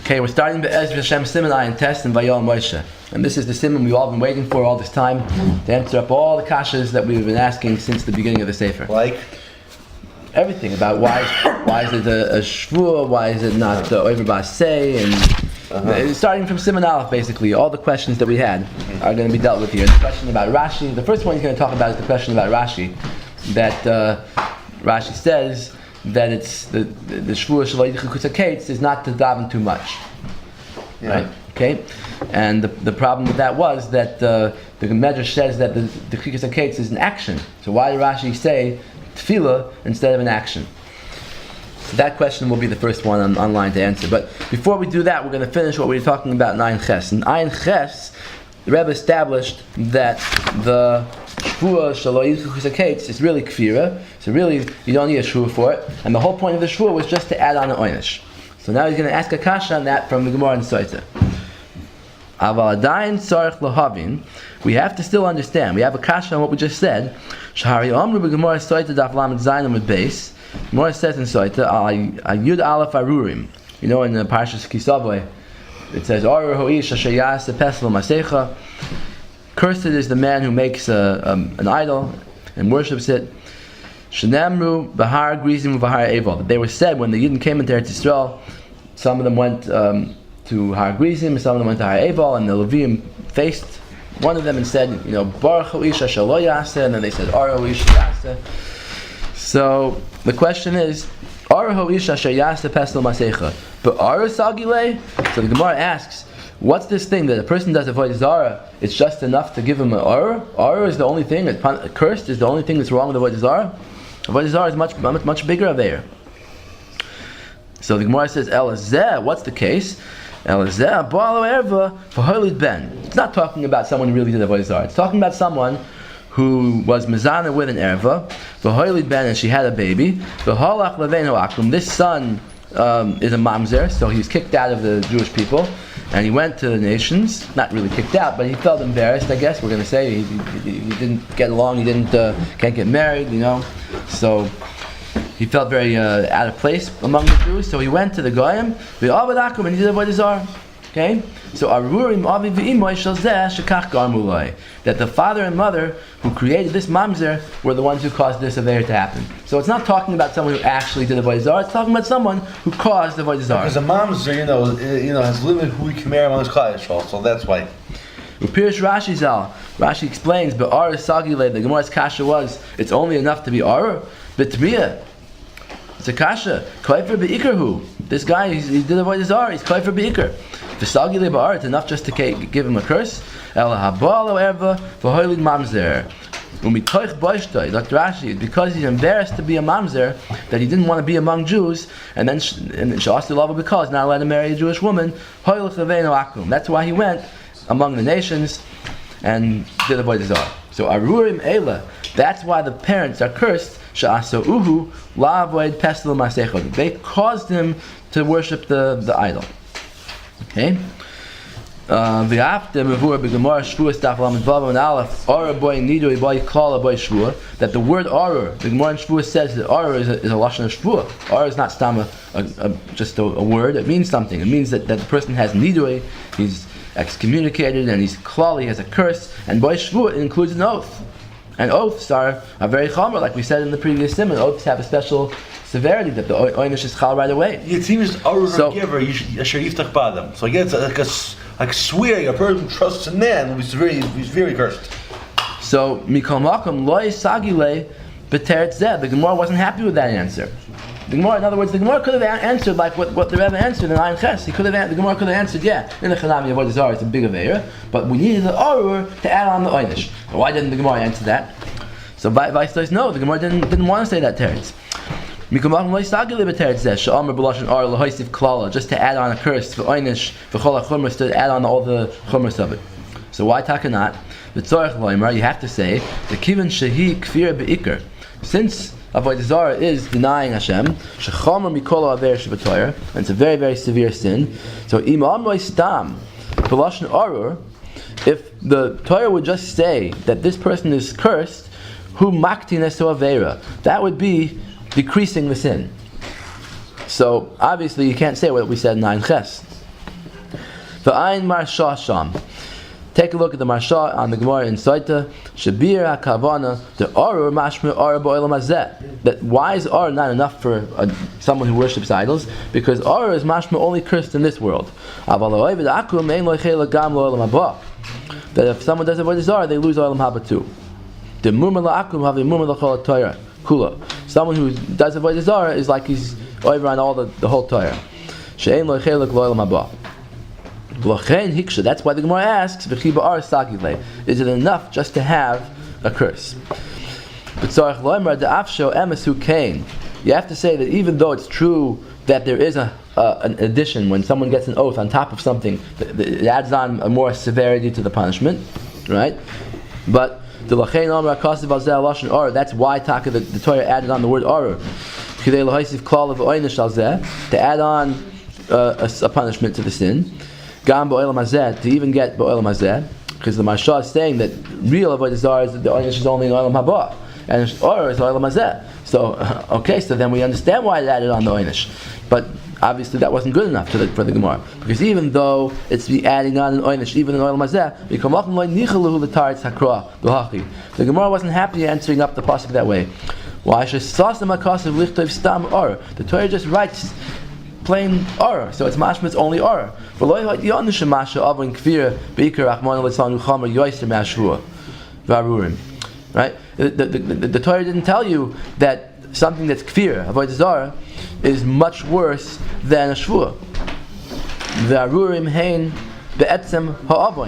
Okay, we're starting the Ezra Hashem Siman Ayin Test in Vayal Moshe. And this is the Siman we've all been waiting for all this time to answer up all the kashas that we've been asking since the beginning of the Sefer. Like? Everything about why is it a shvua, why is it not over basei, and starting from Siman Aleph basically, all the questions that we had are going to be dealt with here. The question about Rashi, the first one he's going to talk about is the question about Rashi, that Rashi says that it's the shvua shaloi yichus is not to daven too much, right? Okay, and the problem with that was that the Medrash says that the chikus haketz is an action. So why did Rashi say tefillah instead of an action? So that question will be the first one online to answer. But before we do that, we're going to finish what we were talking about in Ayin Ches. In Ayin Ches, the Rebbe established that the shvua shaloi yichus haketz is really kfira. So really, you don't need a shvua for it. And the whole point of the shvua was just to add on an oynish. So now he's going to ask a kasha on that from the Gemara in Soita. Aval adayin tzarich lahavin. We have to still understand. We have a kasha on what we just said. Shahari Amru b'Gemara Soita daf lamed zayin with base. Gemara says in Soita ayud aleph arurim. You know, in the Parshas Kisavoi, it says Aru ho'ish asher yaseh pesel masecha. Cursed is the man who makes an idol and worships it. Shenamru bahar grizim v'har eval. They were said when the Yidden came into Eretz Yisrael. Some of them went to Har Grizim, some of them went to Har Eval, and the Levim faced one of them and said, you know, Baruch Ho'ish Asher Lo Yaseh, and then they said, Ara Ho'ish Yaseh. So the question is, Ara Ho'ish Asher Yaseh Pesel Masecha, but Ara Sagile? So the Gemara asks, what's this thing that a person does avoid Zara? It's just enough to give him an Ara? Ara is the only thing, cursed is the only thing that's wrong with avoid Zara? Avoid Zara is much bigger of there. So the Gemara says, Elazeh, what's the case? Elazeh, Ba'alo Erva, for Hoylid Ben. It's not talking about someone who really did avodah zarah. It's talking about someone who was mezana with an erva, for Hoylid Ben, and she had a baby. For Halach Leveinu Akum, this son is a mamzer, so he's kicked out of the Jewish people, and he went to the nations. Not really kicked out, but he felt embarrassed. I guess we're going to say he didn't get along. He can't get married, you know. So he felt very out of place among the Jews, so he went to the Goyim, and he did avodah zarah. Okay? So Arurim Avi v'Imoy shel zeh shekach garmu loi. That the father and mother who created this mamzer were the ones who caused this affair to happen. So it's not talking about someone who actually did avodah zarah, it's talking about someone who caused avodah zarah. Because a mamzer, you know, has limited who we can marry among his Klal Yisrael, so that's why. Upirish Rashi Zal. Rashi explains, but Ara Sagile, the Gemara's kasha was, it's only enough to be Ara, but Tmiya. It's a kasha. Kaifer be'ikerhu. This guy, he did avoid his ar. He's kaifer be'iker. V'sagi le'ba'ar. It's enough just to give him a curse. El ha'ba'al erva v'hoylid mamzer. U'mitoich boishtoi. Dr. Rashi, because he's embarrassed to be a mamzer, that he didn't want to be among Jews, and then sha'asti lava because not allowed to marry a Jewish woman. Hoylich leveinu akum. That's why he went among the nations and did avoid his ar. So arurim eila. That's why the parents are cursed. Sha'asauhu la'avoid pesel masechot. They caused him to worship the idol. Okay. That the word Arur, the Gemara in Shvua says that Arur is a lashon of Shvua. Arur is not stam just a word. It means something. It means that the person has nidui, he's excommunicated, and he's klali, has a curse. And by Shvua it includes an oath. And oaths are very chomer, like we said in the previous simon. Oaths have a special severity that the oynish is chal right away. It seems Arur giver, Asher Yiftach Badam. So again, it's like swearing. A person who trusts a man he's very cursed. So mikol makom loy sagile b'teretz zeh. The Gemara wasn't happy with that answer. The Gemara, in other words, the Gemara could have answered like what the Rebbe answered in Ayin Ches. The Gemara could have answered, yeah, in the Chanami avodah zarah it's a big aveira, but we needed the Arur to add on the oynish. Why didn't the Gemara answer that? So vice versa, no, the Gemara didn't want to say that teretz. Just to add on a curse for oynish for chol chumras, to add on all the chumras of it. So why takanat? The tzorach loimer, you have to say the kiven shehi kfir beikar. Since avodah zarah is denying Hashem, shechomer mikol aver shebatoyer, and it's a very, very severe sin. So imam loy stam b'lashon arur, if the Torah would just say that this person is cursed, hu maktin eso avera, that would be decreasing the sin. So obviously you can't say what we said in Ayin Ches. V'ayin Marsha Sham. Take a look at the Marsha on the Gemara in Soita. Shabir HaKavana, the Orur Mashmir Orur B'Olam Hazeh. That why is Orur not enough for someone who worships idols? Because Orur is Mashmir only cursed in this world. That if someone does avodah zarah, they lose Olam Haba too. The Mumar La'akum have the Mumar L'Chol Torah Kula. Someone who does avodah zarah is like he's over on all the whole Torah. She'ein Lo Chelek L'Olam Haba. That's why the Gemara asks, is it enough just to have a curse? You have to say that even though it's true that there is an addition when someone gets an oath on top of something, it adds on a more severity to the punishment, right? But that's why the Torah added on the word Orur, to add on a punishment to the sin. To even get B'Olam Hazeh, because the Marsha is saying that real avodah zarah is that the Oynish is only in Olam Haba, and Orur is Olam Hazeh. So, so then we understand why it added on the Oynish. But obviously that wasn't good enough for the Gemara, because even though it's adding on an Oynish, even in Olam Hazeh, the Gemara wasn't happy answering up the pasuk that way. Why? The Torah just writes plain Orur, so it's mashma, it's only Orur. Right? The Torah didn't tell you that something that's kfir, avodah zarah, is much worse than a shvua.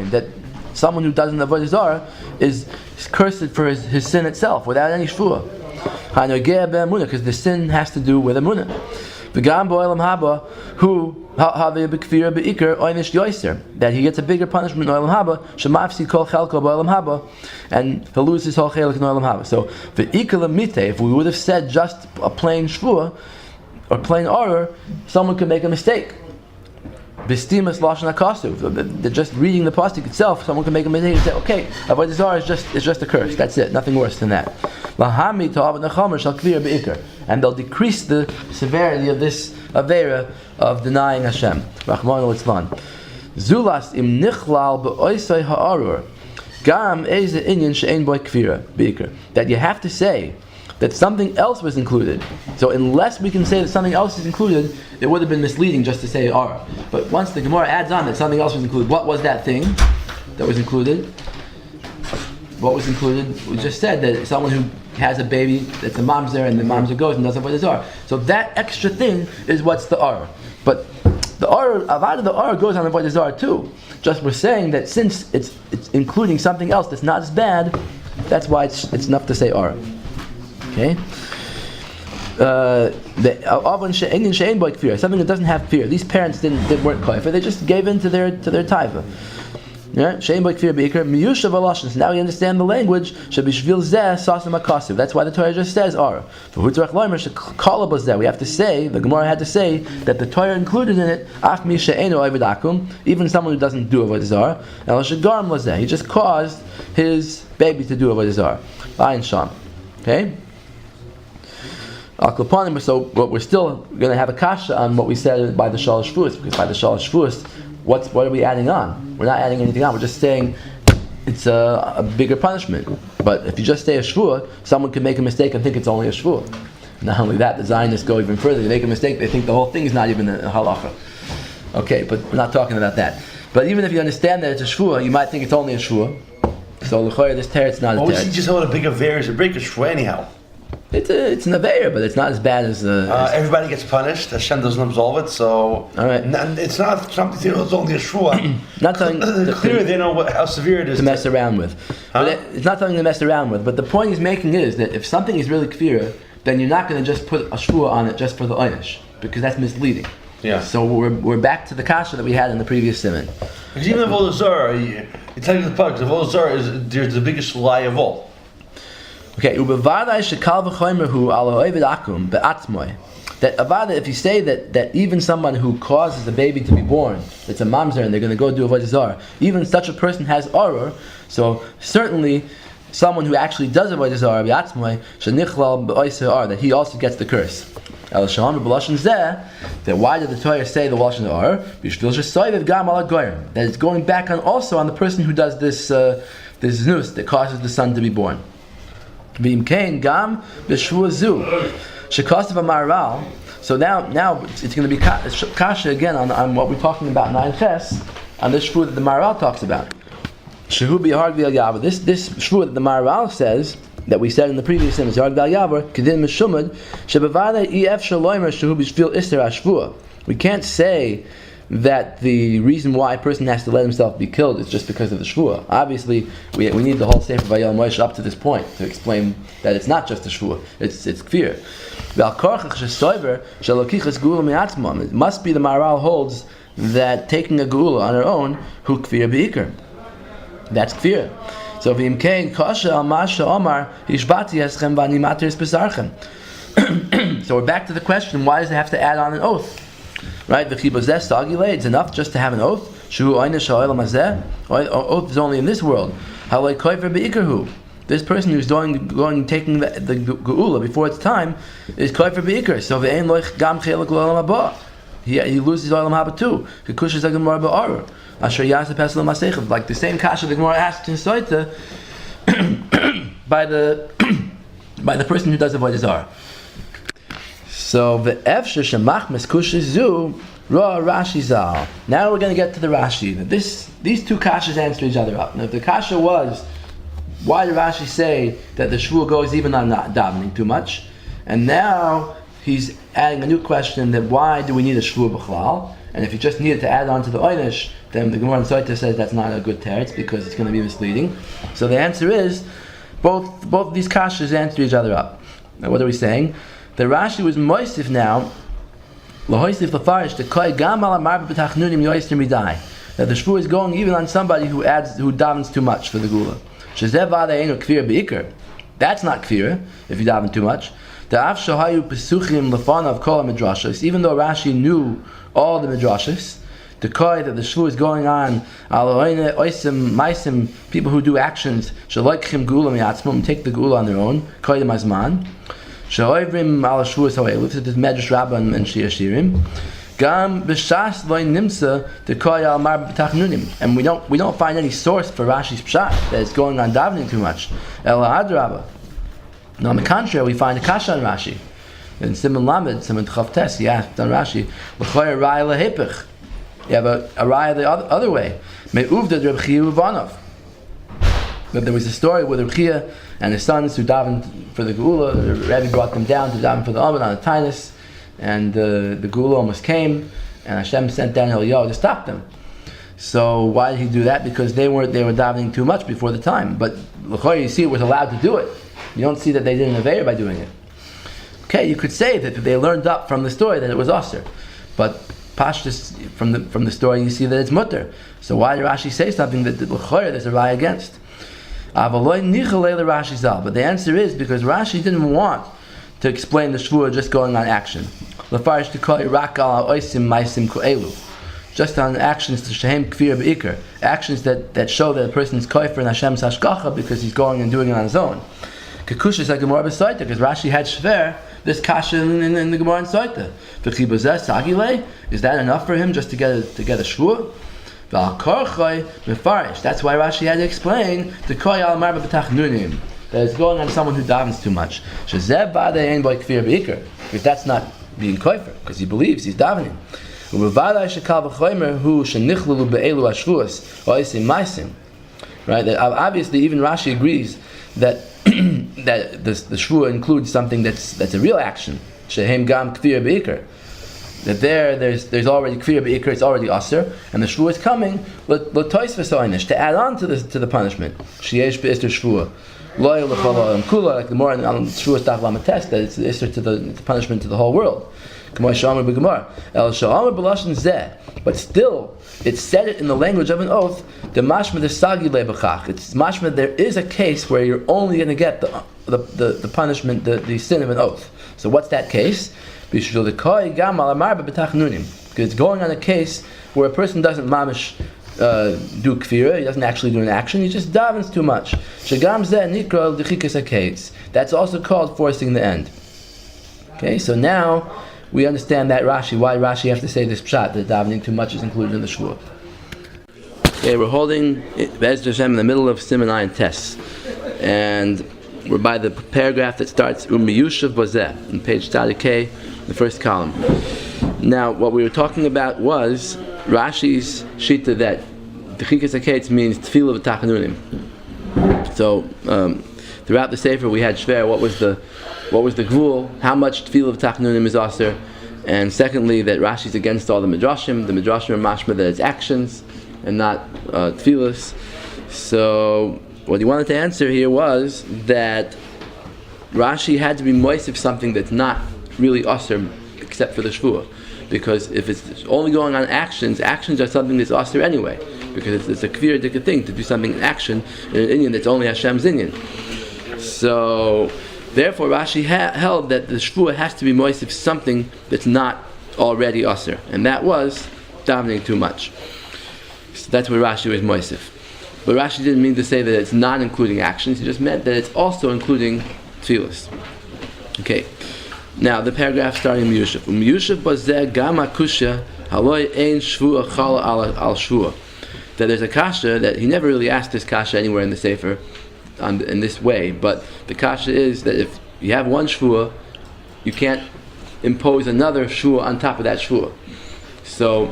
That someone who doesn't avodah zarah is cursed for his sin itself without any shvua. Because the sin has to do with emunah. That he gets a bigger punishment in Olam Haba, and he'll lose his whole chelik in Olam Haba. So, if we would have said just a plain shvua or plain orur, someone could make a mistake. B'stimas lashon hakasuv. Just reading the pasuk itself, someone can make a mistake and say, "Okay, avodah zarah is just a curse. That's it. Nothing worse than that." And they'll decrease the severity of this avera of denying Hashem. Rachmana litzlan. Zulas im nichlal be'oisay ha'arur gam eze inyan she'ein boy kfira beikar. That you have to say that something else was included. So unless we can say that something else is included, it would have been misleading just to say Ara. But once the Gemara adds on that something else was included, what was that thing that was included? What was included? We just said that someone who has a baby, that's a mamzer, and the mamzer goes and does avodah zarah. So that extra thing is what's the Ara. But the Ara, avada the Ara goes on avodah zarah too. Just we're saying that since it's including something else that's not as bad, that's why it's enough to say Ara. Okay. Something that doesn't have fear. These parents weren't koifer. They just gave in to their taiva. Yeah. Now we understand the language. That's why the Torah just says Ara. We have to say, the Gemara had to say that the Torah included in it even someone who doesn't do avodah zarah. He just caused his baby to do avodah zarah. Ayin sham. Okay. So we're still going to have a kasha on what we said by the shalosh shvuos, because by the shalosh shvuos, what are we adding on? We're not adding anything on. We're just saying it's a bigger punishment. But if you just say a shvua, someone can make a mistake and think it's only a shvua. Not only that, the Zionists go even further. They make a mistake, they think the whole thing is not even a halacha. Okay, but we're not talking about that. But even if you understand that it's a shvua, you might think it's only a shvua. So l'choyer, this teretz not a teretz. He just held a big affair as a break of shvua anyhow. It's an aveira, but it's not as bad as everybody gets punished. Hashem doesn't absolve it, so it's not something that's only a shvua. Not something clearly they know how severe it is to mess around with. Huh? But it's not something to mess around with. But the point he's making is that if something is really kfira, then you're not going to just put a shvua on it just for the oynish, because that's misleading. Yeah. So we're back to the kasha that we had in the previous simon. Because even the avodah zarah, it's like the pug. The avodah zarah is the biggest lie of all. Okay, that avada, if you say that even someone who causes the baby to be born, it's a mamzer and they're going to go do avodah zarah, even such a person has orur, so certainly someone who actually does avoid Zarah b'atzmai shenichlal b'oiser ar, that he also gets the curse. El Shalom b'Lashon Zeh, that why did the Torah say the Lashon Ar? B'shvil shesoivev gam al hagoyim, that it's going back on also on the person who does this znus that causes the son to be born. V'im kein gam b'shvua zu shekasav amaral. So now it's going to be kasha again on what we're talking about 9 Ches, on this shvua that the Maharal talks about. Shehu b'yahar v'al yavar. This shvua that the Maharal says, that we said in the previous sentence, Yard Val Yavar, Kedin Meshumad, Shebavada EF Shaloimer Shehu Bishvil Ister Ashvua. We can't say that the reason why a person has to let himself be killed is just because of the Shvua. Obviously, we need the whole Sefer Vayel Moshe up to this point to explain that it's not just a Shvua, it's Kfir. It must be the Maharal holds that taking a Geula on her own, Hu Kfir Be'ikr. That's Kfir. So v'imkein kasha al masha omar hishbati eschem v'ani materis besarchem. So we're back to the question: why does it have to add on an oath? Right? V'chibozeh sagilei. It's enough just to have an oath. Shu oynish ha'olam hazeh. Oath is only in this world. Halei koifer be'ikerhu. This person who's going taking the geula before it's time is koifer be'iker. So v'ein loich gam chelak l'olam haba. He loses olam haba too. Kekushas hagemar ba'arur. Like the same kasha the Gemara asked in Soita by the person who does avoid Zarah. So the efsher shemachmes kushes zu ra Rashi zal. Now we're going to get to the Rashi. These two kashas answer each other up. Now if the kasha was, why did Rashi say that the shvua goes even on not davening too much? And now he's adding a new question, that why do we need a shvua b'chlal? And if you just needed to add on to the oynish, then the Gemara in Soita says that's not a good teretz because it's going to be misleading. So the answer is, both of these kashas answer each other up. Now what are we saying? The Rashi was moisif now, lahoisif lafarish the koi gam ala marba b'tachnunim yoister midai, that the shvu is going even on somebody who davens too much for the gula. Shezeh vada einu kfir beikr. That's not kfir if you daven too much. The af shahayu pesuchim lefanav kol midrashos. Even though Rashi knew all the midrashos, the koi that the shvu is going on aloine oisim maisim, people who do actions shaloikhim gula miatzmum, take the gula on their own, koi the mazman shaoivrim al shvu saway. Look at this medrash rabbah and shir shirim. Gam b'shas loy nimsa the koi al mar b'tachnunim, and we don't find any source for Rashi's pshat that it's going on davening too much. El adrabah. Now, on the contrary, we find a kasha on Rashi. In Simon Lamed, Simon Chavtes, he asked on Rashi, "L'choyer raya lehepich." You have a raya the other way. Me'uvda Reb Chia uvanov. But there was a story with Reb Chia and his sons who davened for the Geula. The Rebbe brought them down to daven for the Amud on the Tainus, and the Geula almost came, and Hashem sent down Eliyahu to stop them. So why did he do that? Because they were davening too much before the time. But l'choyer, you see, it was allowed to do it. You don't see that they did an aveir by doing it. Okay, you could say that they learned up from the story that it was aser, but pashtus from the story you see that it's mutter. So why did Rashi say something that there's a raya against? But the answer is because Rashi didn't want to explain the shvua just going on action. Just on actions to shehem kfir beikr, actions that show that a person is koifer in Hashem's hashgacha because he's going and doing it on his own. Kekusha is like Gemara b'Soita, because Rashi had shver this kasha in the Gemara in Soita. V'chibozeh sagilei, is that enough for him just to get a shvur? V'al mefarish. That's why Rashi had to explain the koi al marba b'tachnunim, that it's going on someone who davens too much. Shezeh vada ein boy kfir beikr, because that's not being koifer, because he believes he's davening. Uvavada shekal v'choymer hu shenichlulu be'elu ashvuas oisim maisim. Right? That obviously even Rashi agrees that that the shvua includes something that's a real action. Shehem gam kfir beikr. That there's already kfir beikr, it's already aser, and the shvua is coming l'tois v'soinish, to add on to the punishment. Sheyesh be'ister shvua loyal l'chol kula, like the more on shvua stach lamates, that it's the ister to the punishment to the whole world. But still, it said it in the language of an oath. The mashma the sagi lebachach. It's mashma. There is a case where you're only going to get the punishment, the sin of an oath. So what's that case? Because it's going on a case where a person doesn't mamish do kfira. He doesn't actually do an action. He just davens too much. Shagam zeh nikra l'chikas haketz. That's also called forcing the end. Okay, so now we understand that Rashi. Why Rashi has to say this pshat that davening too much is included in the shvur. Okay, we're holding Be'ez Hashem in the middle of Siman Ayin Tes, and we're by the paragraph that starts Umiyushav Bozeh on page K, the first column. Now, what we were talking about was Rashi's shita that Dechikas HaKetz means Tefillah V'Tachanunim. So throughout the Sefer we had Shver, what was the Gvul, how much Tefillah V'Tachanunim is Aser, and secondly that Rashi's against all the Midrashim. The Midrashim are mashma that it's actions and not Tefillas. So what he wanted to answer here was that Rashi had to be moisif something that's not really Aser except for the Shvuah. Because if it's only going on actions are something that's Aser anyway. Because it's a kvir dika thing to do something in action in an inyan that's only Hashem's inyan. So therefore Rashi held that the Shvuah has to be moisif something that's not already Aser. And that was davening too much. So that's what Rashi was moisif. But Rashi didn't mean to say that it's not including actions, he just meant that it's also including tefillas. Okay. Now the paragraph starting Miyushav. Miyushav bazeh gam akusha haloi ein shvua chala al shvua. That there's a kasha that he never really asked this kasha anywhere in the Sefer in this way, but the kasha is that if you have one shvua, you can't impose another shvua on top of that shvua. So,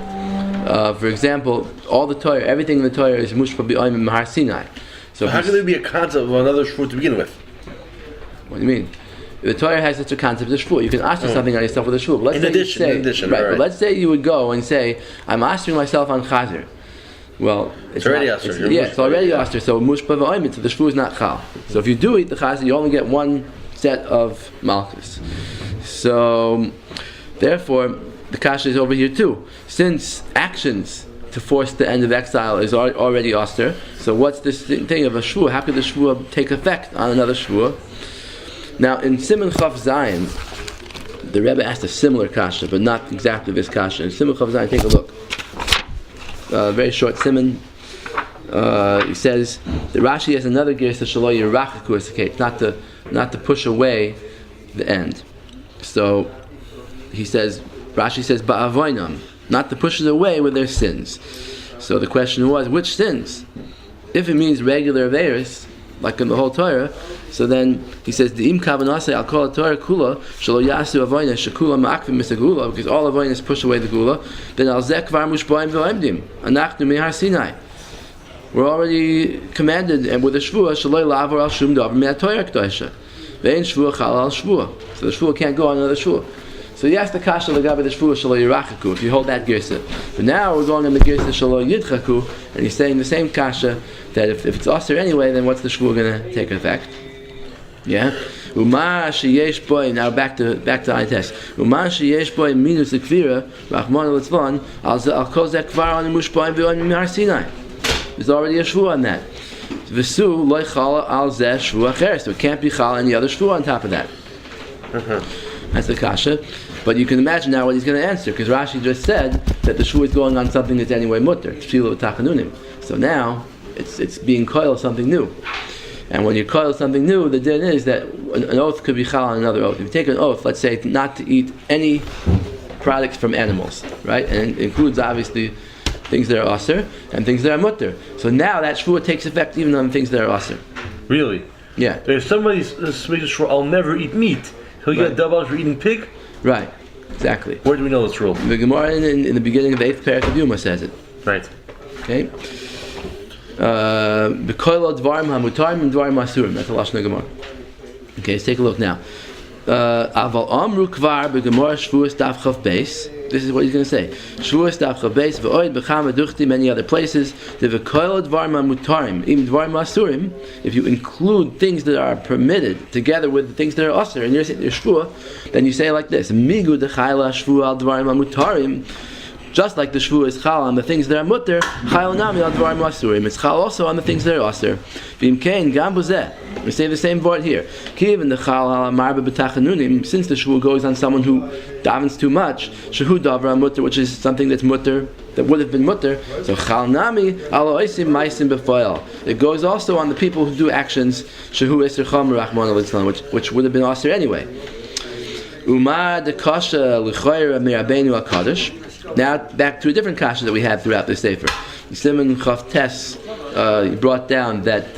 for example, all the Torah, everything in the Torah is mushpa b'oim in Mahar Sinai. So how can there be a concept of another shvur to begin with? What do you mean? The Torah has such a concept of shvur. You can ask something on yourself with a shvur. But in addition, right. But let's say you would go and say, I'm asking myself on chazer. Well, it's already aster. It's already aster. So mushpa b'oim, so the shvur is not chal. So if you do eat the chazer, you only get one set of malchus. So, therefore, the kasha is over here too. Since actions to force the end of exile is already aster, so what's this thing of a shvur? How could the shvur take effect on another shvur? Now in Siman Chav Zayin, the Rebbe asked a similar kasha, but not exactly this kasha. In Siman Chav Zayin, take a look. Very short Siman. He says that Rashi has another girsa shelo yirachaku esakei, not to push away the end. So he says, Rashi says ba'avoinam, not to push it away with their sins. So the question was, which sins? If it means regular aveiros, like in the whole Torah, so then he says the im kavanase al kol Torah kula shelo yasu avoina shekula ma'akvim misagula, because all avoinas push away the gula. Then al zek var mushbaim v'oimdim anachnu mihar Sinai. We're already commanded, and with a shvua shelo lavar al shum davar me'at Torah kedosha ve'en shvua chal al shvua. So the shvua can't go on another shvua. So he asked the kasha l'gabe the shvua shelo yirachaku, if you hold that girsa. But now we're going on the girsa shelo yidchaku, and he's saying the same kasha that if it's aser anyway, then what's the shvua going to take effect? Yeah. Uma sheyesh boy. Now back to Aites. Uma sheyesh boy minus the kvira rachman litzvan al kozek kvar on mushboim v'on mihar Sinai. There's already a shvua on that. V'su loy chala al zeh shvua acher. So it can't be chal any other shvua on top of that. That's the kasha. But you can imagine now what he's going to answer, because Rashi just said that the shvua is going on something that's anyway mutter, tefillah v'tachanunim. So now it's being coiled something new. And when you coil something new, the din is that an oath could be chal on another oath. If you take an oath, let's say not to eat any products from animals, right? And it includes obviously things that are aser and things that are mutter. So now that shvua takes effect even on things that are aser. Really? Yeah. If somebody's sure I'll never eat meat, he'll get double for eating pig? Right. Exactly. Where do we know this rule? The Gemara in the beginning of the 8th parak of Yuma says it. Right. Okay. B'koilo dvarim hamutarim and dvarim asurim. That's the lashon Gemara. Okay, let's take a look now. Aval amru kvar b'gemara shvuas daf chav beis. This is what he's going to say. Shvuas daf chav beis v'oid b'chama duchti many other places. The b'koilo dvarim hamutarim im dvarim asurim. If you include things that are permitted together with the things that are asur in your shvua, then you say it like this: Migu dechayla shvua al dvarim hamutarim. Just like the shvu is chal on the things that are mutter, chal nami al dvarim asurim. It's chal also on the things that are aser. V'im kein gam b'zeh. We say the same word here. Kiven the chal al marba b'tachanunim. Since the shvu goes on someone who davens too much, shehu davra mutter, which is something that's mutter, that would have been mutter. So chal nami al oisim maisim b'foil. It goes also on the people who do actions shehu eser cham rachmon al which would have been aser anyway. Umar de kasha l'choyra mirabenu hakadosh. Now back to a different kasha that we had throughout the sefer. Simon Chav Tes brought down that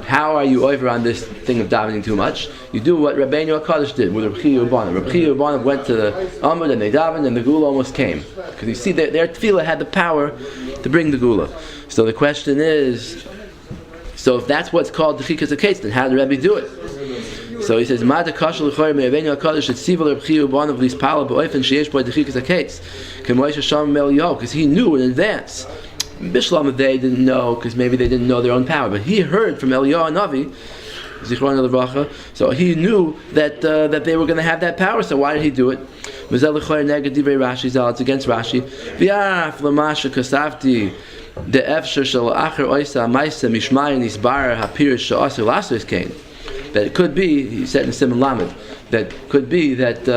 how are you over on this thing of davening too much? You do what Rabbeinu HaKadosh did with Reb Chiya Urbana. Reb Chiya Urbana went to the Amud and they davened and the Gula almost came. Because you see their tefillah had the power to bring the Gula. So the question is, so if that's what's called Dechikas HaKetz, then how did Rebbe do it? So he says, "Ma de kashel l'choyer me'avenu hakadosh et sivel Reb Chiya Urbana v'lispala b'oifen sheyesh bo dechikas haketz k'moish Hashem Eliyahu," because he knew in advance. Bishlam they didn't know because maybe they didn't know their own power, but he heard from Eliyahu Navi, Zichron Levracha. So he knew that they were going to have that power. So why did he do it? It's against Rashi. V'yaf l'masha kasavti de'efsher shel acher oisa ma'isa mishmayin isbar hapirish she'aser lasos kain. That it could be, he said in Simon Lamed, that could be that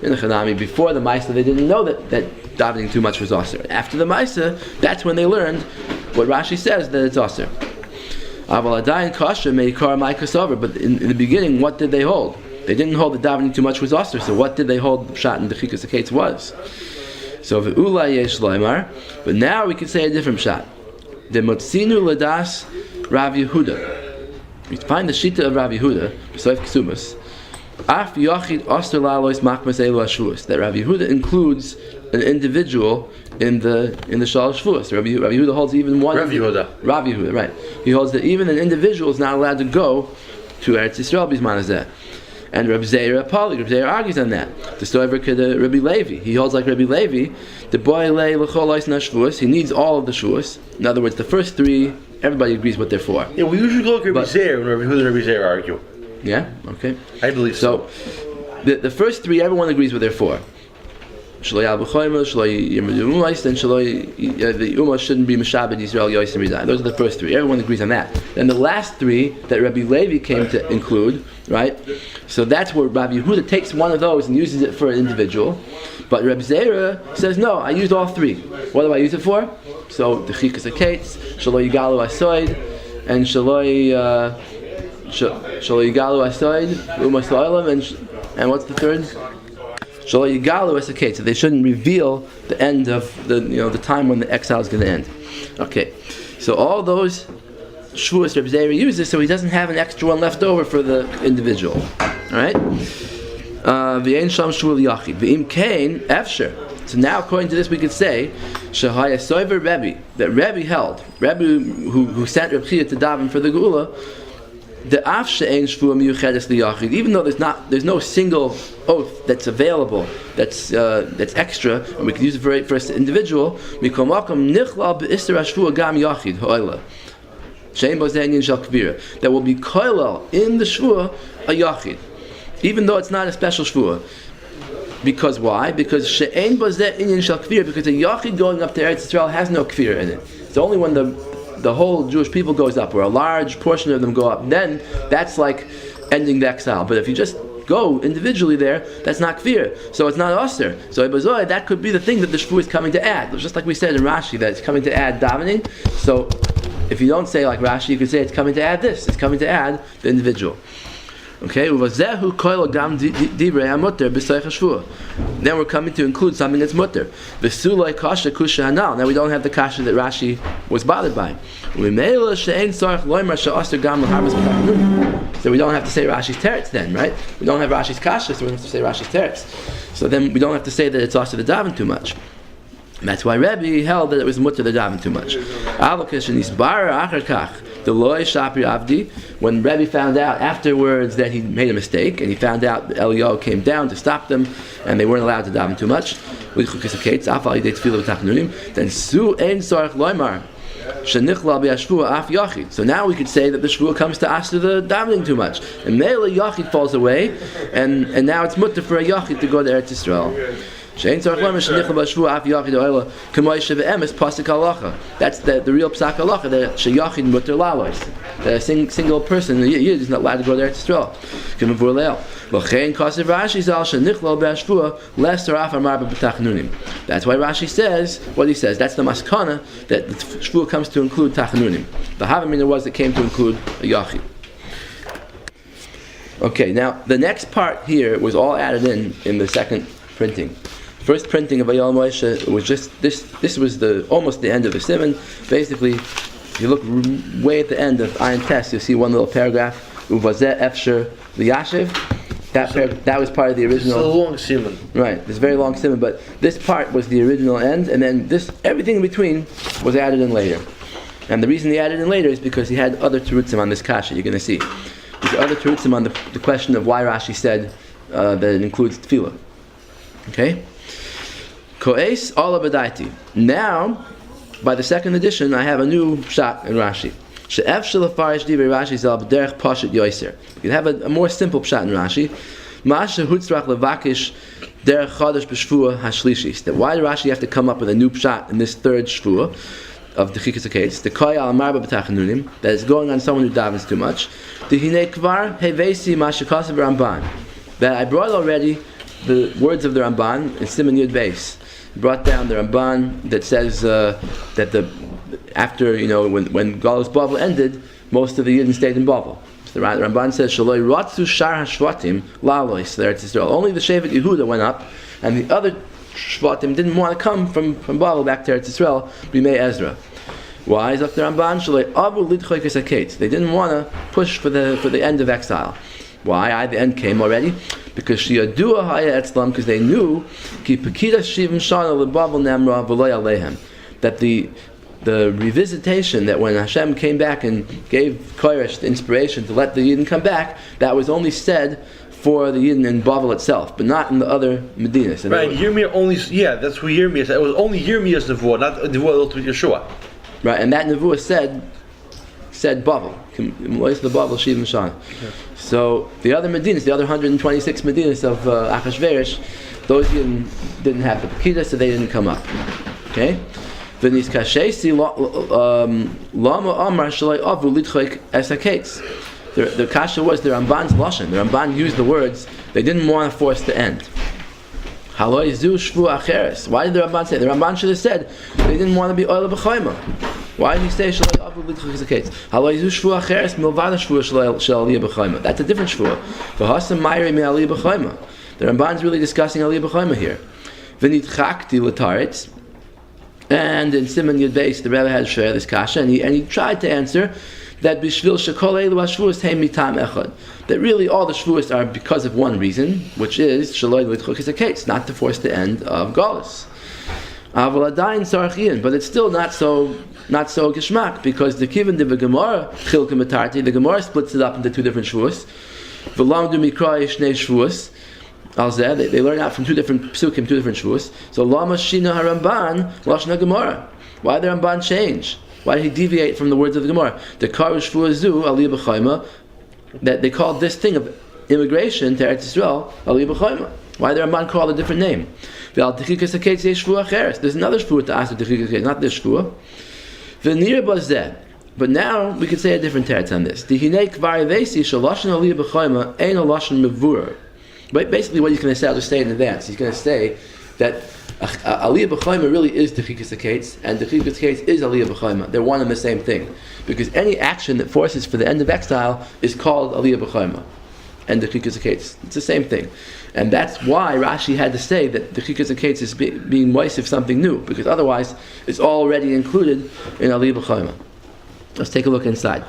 in the Chanami, before the Maisa, they didn't know that davening too much was Aser. After the Maisa, that's when they learned what Rashi says, that it's Aser. But in the beginning, what did they hold? They didn't hold that davening too much was Aser, so what did they hold Shat and the Chikas HaKetz was? So, but now we can say a different Shat. The Motzinu Ladas Rav Yehuda. We find the Shita of Rav Yehuda, B'Soif Ksumas, Af Yachid Oster Lalois Machmas Elu HaShvuos, that Rav Yehuda includes an individual in the Shalosh Shvuos. Rav Yehuda holds even one. Rav Yehuda, right? He holds that even an individual is not allowed to go to Eretz Yisrael B'Zman Hazeh. And Reb Zeira argues on that. The story of Rabbi Levi. He holds like Rabbi Levi, the boy lay l'chol ois nashvuos. He needs all of the shvuos. In other words, the first three, everybody agrees what they're for. Yeah, we usually go to Rabbi Zeira when Rabbi Huda and Rabbi Zeira argue. Yeah, okay. I believe so. So, the first three, everyone agrees what they're for. Shaloi al b'choyma, shaloi yirmedu umais, then the Ummah shouldn't be Meshabed Yisrael Yosim Ridai. Those are the first three. Everyone agrees on that. Then the last three that Rabbi Levi came to include, right? So that's where Rabbi Yehuda takes one of those and uses it for an individual. But Rabbi Zeira says, no, I used all three. What do I use it for? So the Chikas HaKetz, Shaloi Yigalu Asoid, and Shaloi Yigalu Asoid, Umas La'olam, and what's the third? So they shouldn't reveal the end of the time when the exile is going to end. Okay, so all those shvuos Reb Zeira uses, so he doesn't have an extra one left over for the individual. All right. V'ein sham shvuel yachid v'im kain efsher. So now, according to this, we could say shahaya soiver Rebbe, that Rebbe held, Rebbe who sent Reb Chiya to daven for the Gula, the af she'ein shvuah miyuchedes liyachid, even though there's no single oath that's available, that's extra, and we can use it for an individual. Mikol makom nichlal be'isser hashvuah gam yachid ha'oila she'ein bozeh inyan shel kvira, that will be koilal in the shvuah a yachid, even though it's not a special shvuah. Because why? Because she'ein bozeh inyan shel kvira, because a yachid going up to Eretz Yisrael has no kvira in it. It's only when the whole Jewish people goes up, or a large portion of them go up, then that's like ending the exile. But if you just go individually there, that's not kfir, so it's not aser. So Ibazoi, that could be the thing that the shvu is coming to add. Just like we said in Rashi, that it's coming to add davening. So if you don't say like Rashi, you could say it's coming to add this. It's coming to add the individual. Okay, then we're coming to include something that's mutter. Now we don't have the kasha that Rashi was bothered by. So we don't have to say Rashi's teretz then, right? We don't have Rashi's kasha, so we don't have to say Rashi's teretz. So then we don't have to say that it's also the daven too much. And that's why Rebbe held that it was mutter the daven too much. When Rebbe found out afterwards that he made a mistake, and he found out that Eliyahu came down to stop them, and they weren't allowed to daven too much, then su ein sarach loymar. So now we could say that the shvuah comes to after the davening too much, and Mele Yachid falls away, and now it's mutter for a Yachid to go to Eretz Yisrael. That's the real psak halacha, that sheyachid muter lalos, that a single person, the yid, is not allowed to go there to Yisrael. That's why Rashi says what he says. That's the maskana, that the shvuah comes to include tachanunim. The havamina was that came to include a yachid. Okay, now the next part here was all added in the second printing. First printing of Ayal Moshe was just this. This was almost the end of the simon. Basically, if you look way at the end of Ayin Tes, you'll see one little paragraph. Uvazeh Efsher Liyashiv. That was part of the original. It's a long simon. Right, it's a very long simon, but this part was the original end, and then everything in between was added in later. And the reason he added in later is because he had other terutzim on this kasha. You're going to see. There's other terutzim on the question of why Rashi said that it includes tefillah. Okay? Ko'es ala b'daiti. Now, by the second edition, I have a new shot in Rashi. She'ef shelafarish divrei Rashi zal b'derech pashut yoiser. You can have a more simple shot in Rashi. Ma'aseh hutzrach levakish derech chadash b'shvuah hashlishis. That why did Rashi have to come up with a new shot in this third shvuah of the chikas haketz? The koy al marba b'tachanunim, that is going on someone who davens too much. The hinei kvar hevesi ma'shekasav Ramban, that I brought already the words of the Ramban in Siman Yud Beis. Brought down the Ramban that says that after when Galus Bavel ended, most of the Yidden stayed in Bavel. So the Ramban says Shaloi Ratzu Shar Hashvatim Lalois there to Israel. Only the Shevet Yehuda went up, and the other Shvatim didn't want to come from Bavel back to Eretz Yisrael. B'mei Ezra. Why is up the Ramban? Shaloi Avu Lidchoy Kesaketz. They didn't want to push for the end of exile. Why? The end came already. Because Shiadua Haya Etzlam, because they knew Ki Pekida Shivim Shana LeBavel Namra V'Loy Alehem, that the revisitation, that when Hashem came back and gave Koresh the inspiration to let the Yidden come back, that was only said for the Yidden in Bavel itself, but not in the other Medinas. Right, Yirmiyah only, that's what Yirmiyah said. It was only Yirmiyah's nevuah, not nevuah to Yeshua. Right, and that nevuah said Bavel. The Bavel Shivim Shana. So the other Medinas, the other 126 Medinas of Achashverosh, those didn't have the Pekida, so they didn't come up. Okay? V'nis kashesi lama amar shalai avu lidchoik esaketz. The kasha was the Ramban's lashon. The Ramban used the words they didn't want to force the end. Haloi zu shvu acheres. Why did the Ramban say? The Ramban should have said they didn't want to be oila b'chayma. Why did he say shalai avu lidchoik esaketz? Haloi zu shvu acheres milvada shvu shal aliyah b'chayma. That's a different shvu. V'hasam mayri mi aliyah b'chayma. The Ramban's really discussing aliyah b'chayma here. V'nitchakti l'taretz. And in Siman Yud Beis, the Rebbe had share this kasha, and he tried to answer that b'shvil shekol elu hashvuos heim mitam echad. That really all the shvuos are because of one reason, which is shaloi l'itchok hisaketz, not to force the end of Galus. Aval adayin sarchian, but it's still not so geshmak, because the kivin de v'gemara chilka matarti, the Gemara splits it up into two different shvuos. V'lamdu mikra shnei shvuos. They learn out from two different psukim, two different shvuos. So lama shina haramban lashna Gemara. Why did the Ramban change? Why did he deviate from the words of the Gemara? The karush shvuazu aliyah b'chayma, that they called this thing of immigration to Eretz Yisrael aliyah b'chayma. Why did the Ramban call it a different name? There's another shvuah to ask the techikas, not this shvuah. V'nir bazeh. But now we could say a different teretz on this. Dihinei kvar vesi shalashon aliyah b'chayma ein alashon mevurah. But basically what he's going to say, I'll just say in advance, he's going to say that Aliyah B'chayma really is the Chikas HaKetz, and the Chikas HaKetz is Aliyah B'chayma. They're one and the same thing. Because any action that forces for the end of exile is called Aliyah B'chayma. And the Chikas HaKetz. It's the same thing. And that's why Rashi had to say that the Chikas HaKetz is being moisif something new, because otherwise it's already included in Aliyah B'chayma. Let's take a look inside.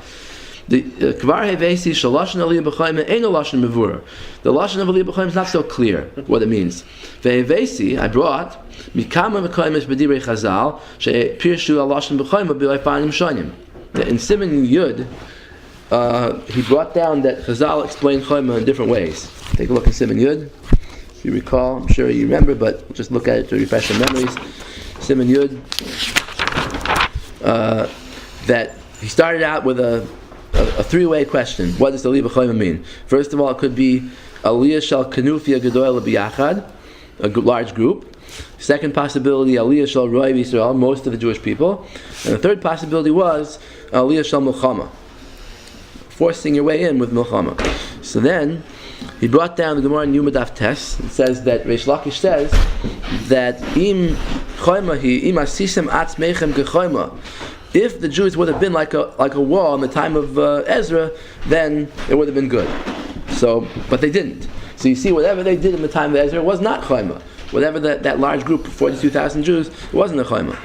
The kvar hevesi shalashon aliyah b'chayim ain't a lashon mevurah. The lashon of aliyah b'chayim is not so clear what it means. Vehevesi I brought mikama mekayim es b'divrei Chazal shepirshu al lashon b'chayim b'leifanim shonim. In Siman Yud, he brought down that Chazal explained chayim in different ways. Take a look in Siman Yud. If you recall, I'm sure you remember, but just look at it to refresh your memories. Siman Yud, that he started out with a three-way question. What does the Aliyah B'chayim mean? First of all, it could be Aliyah Shal Kanufia Gedoyla B'yachad. large group. Second possibility, Aliyah Shal Roi Yisrael, most of the Jewish people. And the third possibility was Aliyah Shal Milchama, forcing your way in with Milchama. So then, he brought down the Gemara in Yuma Daf Tes. It says that Reish Lakish says that Im Choyma Im Asisem Atz Meichem Gechoyma. If the Jews would have been like a wall in the time of Ezra, then it would have been good. So, but they didn't. So you see, whatever they did in the time of Ezra was not Choyma. Whatever that large group of 42,000 Jews, it wasn't a Choyma.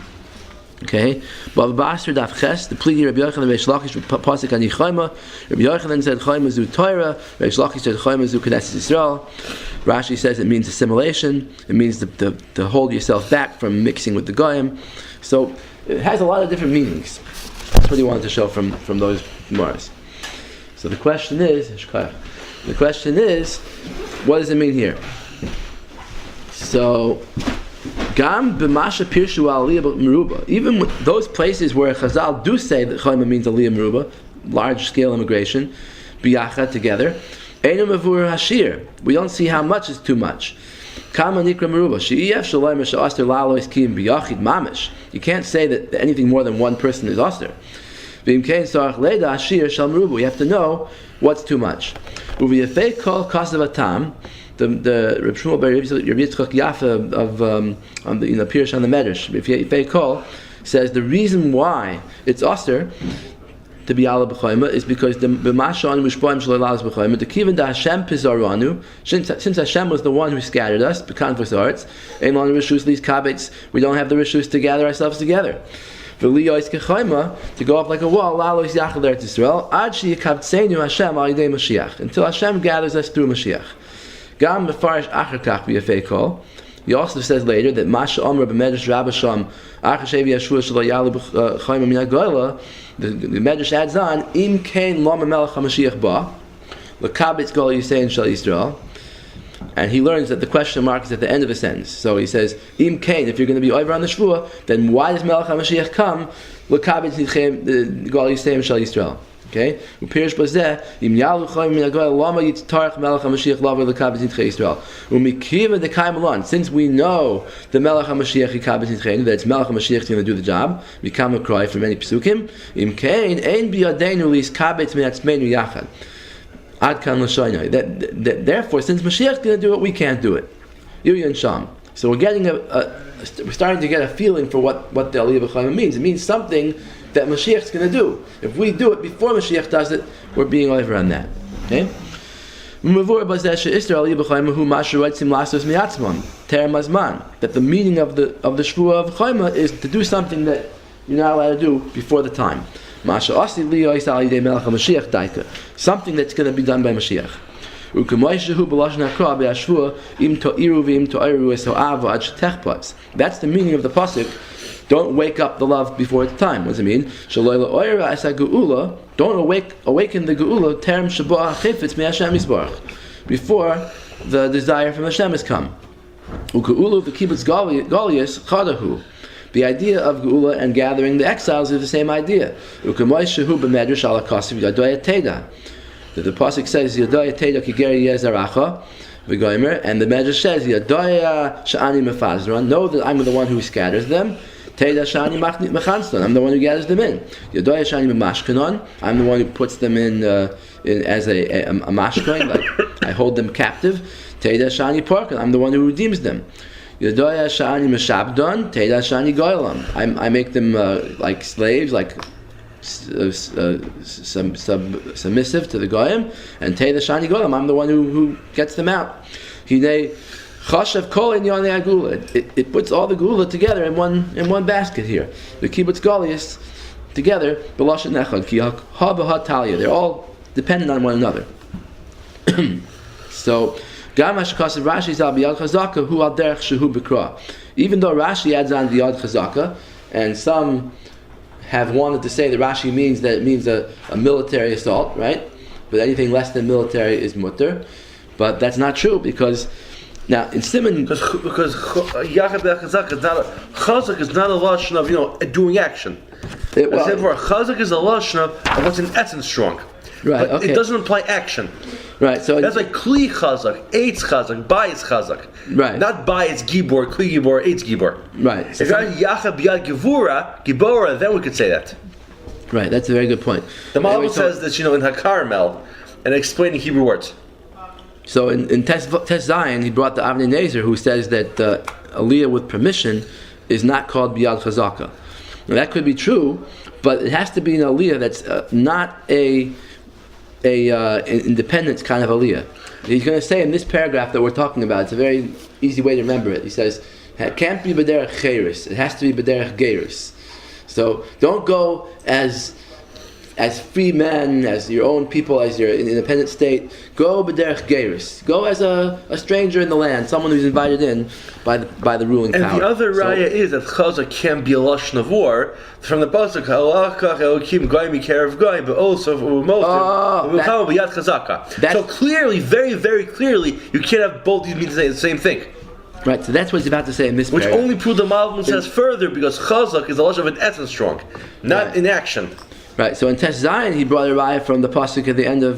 Okay, Bav Basar Daf Ches, the plea Rabbi Yochanan Reish Lakish pasuk ani Choyma. Rabbi Yochanan said Choyma zu Torah. Reish Lakish said Choyma zu Knesset Yisrael. Rashi says it means assimilation. It means to hold yourself back from mixing with the goyim. So it has a lot of different meanings. That's what he wanted to show from those Gemaras. So the question is, what does it mean here? So, Gam b'masha pirshu aliyah meruba. Even with those places where Chazal do say that Choyma means aliyah meruba, large scale immigration, biyacha together, einu mevur hashir. We don't see how much is too much. Kama nikra meruba. She'iyef shalayim she'aster lalois kiyim biyachid mamish. You can't say that anything more than one person is aster. V'imkein sarach leda hashir shal meruba. You have to know what's too much. Uv'yefei kol kasav atam. The Reb Shmuel Bar Rabbi Yitzchak Yafa of on the Pirush on the Medrash, Yefei Kol, says the reason why it's aser to be ala b'choyma is because the b'masha anu mishpoim shelo alas b'choyma. The kivan da Hashem pizaranu, since Hashem was the one who scattered us, b'kanvus arts, ein lanu rishus these kabets, we don't have the rishus to gather ourselves together. V'liyos kechoyma, to go up like a wall, lalos yachal Eretz Yisrael, ad sheyikavtseinu Hashem al yidei Mashiach, until Hashem gathers us through Mashiach. Gam befarish acher kach b'yafei kol. He also says later that Masha Omer b'medrash Rabba Sham acher shevi yashua shelo yalu b'choyma min hagoyla. The medrash adds on im kein lo memelech hamashiach ba l'kabetz gol yisein shel Yisrael, and he learns that the question mark is at the end of a sentence. So he says im kein, if you're going to be over on the shvua, then why does melech hamashiach come l'kabetz gol yisein shel Yisrael? Okay, Upirish bazeh im yalu choyim min hagoyla lama yitztarach melech hamashiach laver l'kabetz nitchei Yisrael umikiva dekaim alon. Since we know the melech hamashiach yikabetz nitchei, that it's melech hamashiach going to do the job, we come a cry from many psukim. Im kein ein biyadeinu lis kabetz min atzmeinu yachad ad kan l'shoynai. That therefore, since Mashiach's going to do it, we can't do it. Yuyin sham. So we're getting we're starting to get a feeling for what the aliyah b'choyma means. It means something that Mashiach's going to do. If we do it before Mashiach does it, we're being over on that. Okay? That the meaning of the Shvuah of Choyma is to do something that you're not allowed to do before the time. Something that's going to be done by Mashiach. That's the meaning of the pasuk. Don't wake up the love before its time. What does it mean? Don't awaken the geula terem shaba chifetz mi Hashem yisbarach, before the desire from Hashem has come. Ugeula the kibbutz galius chadahu. The idea of geula and gathering the exiles is the same idea. Ukemoy shehu b'medrash ala kasev yadoya teda. The pasuk says yadoya teda kigeri yezaracha. And the Medrash says yadoya sha'ani mefazron. Know that I'm the one who scatters them. Teda shani mechanston. I'm the one who gathers them in. Yadoya shani memashkanon. I'm the one who puts them in as a mashkain, like I hold them captive. Teda shani parkan. I'm the one who redeems them. Yadoya shani meshabdon. Teda shani goylam. I make them like slaves, like submissive to the goyim. And Teda shani goylam. I'm the one who gets them out. Hinei. Chashav kol in yonei agula. It puts all the gula together in one basket here. The kibbutz galius together b'lashon echad ki ha b'ha talia. They're all dependent on one another. So gam hashkasav Rashi zal b'yad chazaka hu al derech shehu b'kra. Even though Rashi adds on b'yad chazaka, and some have wanted to say that Rashi means that it means a military assault, right? But anything less than military is mutter. But that's not true, because now in Simon, because Yachad Chazak is not Chazak is not a lashon of doing action. Chazak is a lashon of what's in essence strong. Right. But okay. It doesn't imply action. Right. So that's like Kli Chazak, Eitz Chazak, Bayis Chazak. Right. Not Bayis Gibor, Kli Gibor, Eitz Gibor. Right. So if you're Yacha Biyad Gibora, then we could say that. Right. That's a very good point. The Malbim says that in HaKarmel and explaining Hebrew words. So in Tes Zion, he brought the Avnei Nezer, who says that Aliyah with permission is not called Biyad Chazaka. Now that could be true, but it has to be an Aliyah that's not a independence kind of Aliyah. He's going to say in this paragraph that we're talking about, it's a very easy way to remember it. He says, it can't be B'derech Cheiris, it has to be B'derech Geiris. So don't go as free men, as your own people, as your independent state. Go b'derech geiris. Go as a stranger in the land, someone who's invited in by the ruling power. And the other raya is that Chazak can be a lashon of war from the pasuk Halachach Elokim Goy Mikarev Goy, but also b'yad Chazaka. So clearly, very very clearly, you can't have both these means the same thing. Right, so that's what he's about to say in this which paragraph. Only proves the Malbim says further because Chazak is a lashon of an essence strong, not in action. Right, so in Tes Zion he brought a raya from the pasuk at the end of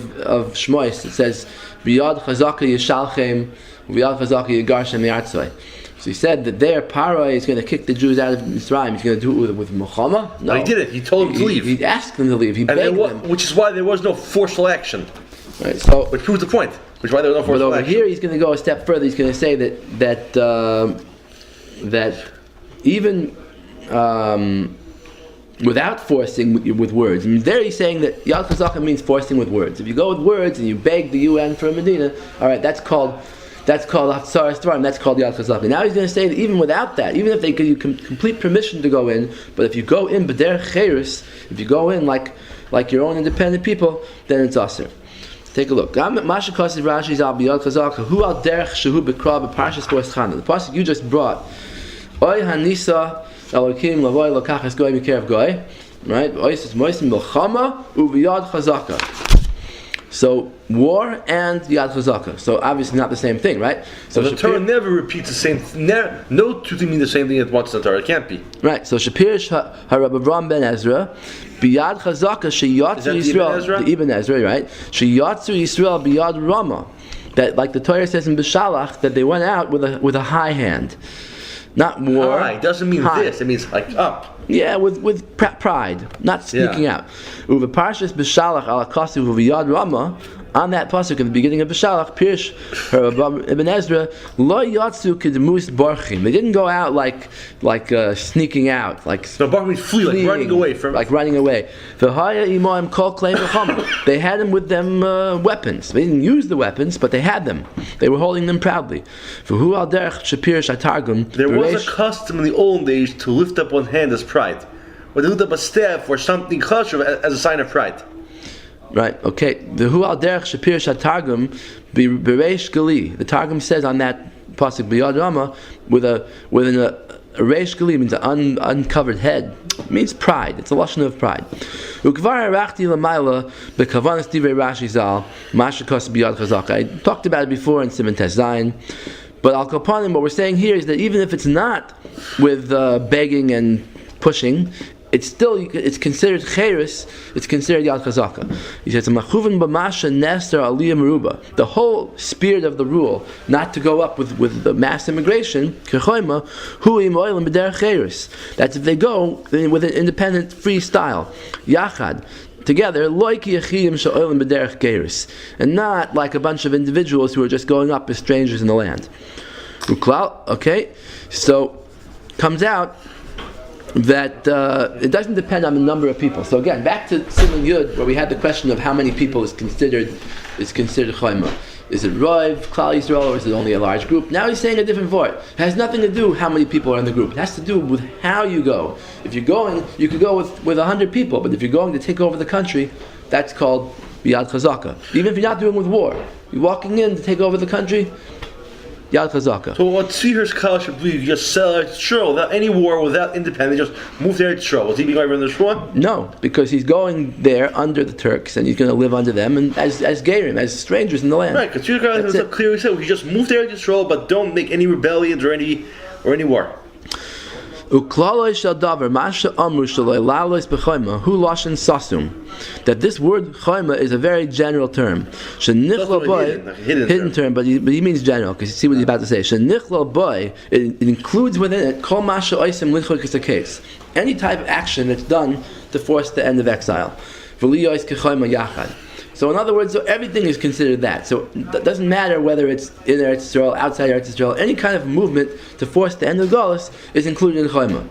Shmois. It says, "B'yad chazaka yishalchem, b'yad chazaka yigarshem mi'artzoi." So he said that there Paroi is going to kick the Jews out of Mitzrayim. He's going to do it with Muhammad. No, he did it. He told them to leave. He asked them to leave. He begged them, which is why there was no forceful action. Right, so which proves the point. Which is why there was no forceful action. But over here he's going to go a step further. He's going to say that even without forcing with words. And there he's saying that Yad Chazaka means forcing with words. If you go with words and you beg the UN for a Medina, all right, that's called Hafsaras Dvarim, that's called Yad Chazaka. Now he's going to say that even without that, even if they give you complete permission to go in, but if you go in b'derech cheiris, if you go in like your own independent people, then it's aser. Take a look. The pasuk you just brought, Oy Hanisa Elokim Lavoy Lokachas Goy Mikarev Goy, right? Oisis Moisim Milchama Uviyad Chazaka. So war and Yad Chazaka. So obviously not the same thing, right? So the Torah never repeats the same. No two things mean the same thing at once in the Torah. It can't be. Right. So Shapirish Harab Avram Ben Ezra, Biyad Chazaka Sheyatzu Yisrael. The Ibn Ezra, right? Sheyatzu Yisrael Biyad Rama. That, like the Torah says in Bishalach, that they went out with a high hand. Not war. High doesn't mean high. This. It means like up. Yeah, with pride, not sneaking out. Uve Parshas B'Shalach ala Kasu V'Yad Rama. On that pasuk at the beginning of B'Shalach, Pirish Ibn Ezra Lo Yatsu Kedmus Barchim. They didn't go out like sneaking out, like no, Barch means flee, like running away from. Like running away. V'Haya Imoim Kol Klei V'Chama. They had them with them weapons. They didn't use the weapons, but they had them. They were holding them proudly. V'Hu Al Derech Shapirish Atargum. There was a custom in the old days to lift up one hand as pride, or to lift up a staff or something chashuv as a sign of pride. Right. Okay. The Hu al derech Shapir Shatargum bereish gali. The Targum says on that pasuk b'yad Rama with a reish gali means an uncovered head. It means pride. It's a lashon of pride. Ukvar arachti lamayla bekavanas divrei Rashi zal mashakos b'yad chazaka. I talked about it before in Siman Tes Zayin. But al kapanim, what we're saying here is that even if it's not with begging and pushing, it's considered cheiris, it's considered yad chazaka. He says, "Machuven b'masha nester aliyah meruba." The whole spirit of the rule, not to go up with the mass immigration, kechoyma hu im oilim b'derech cheiris. That's if they go with an independent, free style, yachad. Together, loiki yachiyim she'olim b'derech geiris, and not like a bunch of individuals who are just going up as strangers in the land. Okay, so comes out that it doesn't depend on the number of people. So again, back to Siman Yud, where we had the question of how many people is considered chayma. Is it Roiv, Klal Yisrael, or is it only a large group? Now he's saying a different word. It has nothing to do how many people are in the group. It has to do with how you go. If you're going, you could go with 100 people, but if you're going to take over the country, that's called Biyad Chazaka. Even if you're not doing with war, you're walking in to take over the country, Yad Chazaka. So what Tzviher's Kal should believe, you just sell Eretz Yisrael without any war, without independence, just move to Eretz Yisrael. Was he being over in this one? No, because he's going there under the Turks and he's going to live under them and as Gerim, as strangers in the land. Right, because Tzviher's Kal clearly said, we just move to Eretz Yisrael, but don't make any rebellions or any war. That this word chayma is a very general term. Hidden term, but he means general, because you see what he's about to say. It includes within it kol masha oisim lidchok case. Any type of action that's done to force the end of exile. So in other words, so everything is considered that. So it doesn't matter whether it's in Eretz Yisrael, outside Eretz Yisrael, any kind of movement to force the end of Galus is included in chayma.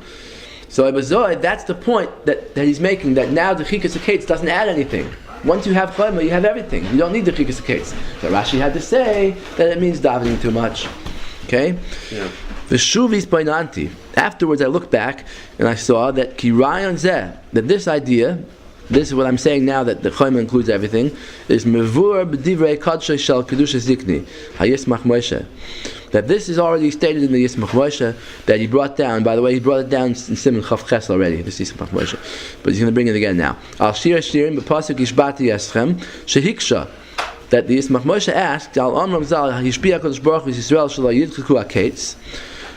So Ebazoi, that's the point that he's making, that now the Chikas HaKetz doesn't add anything. Once you have chayma, you have everything. You don't need the Chikas HaKetz. So Rashi had to say that it means davening too much. Okay? Yeah. Veshuvis Bainanti. Afterwards I looked back and I saw that Kirayon Zeh, that this idea, this is what I'm saying now, that the chayma includes everything, is Mevur B'divrei Kadshay Shel Kedusha Zikni, HaYismach Moshe. That this is already stated in the Yismach Moshe that he brought down. By the way, he brought it down in Siman Chav Ches already, this Yismach Moshe. But he's going to bring it again now. Al Shir Shirim B'Pasuk Yishbati Eschem Shehiksha. That the Yismach Moshe asked, Al Amram Zal Yishbiya Kodesh Baruch Hu Yisrael Shelo Yidchaku HaKetz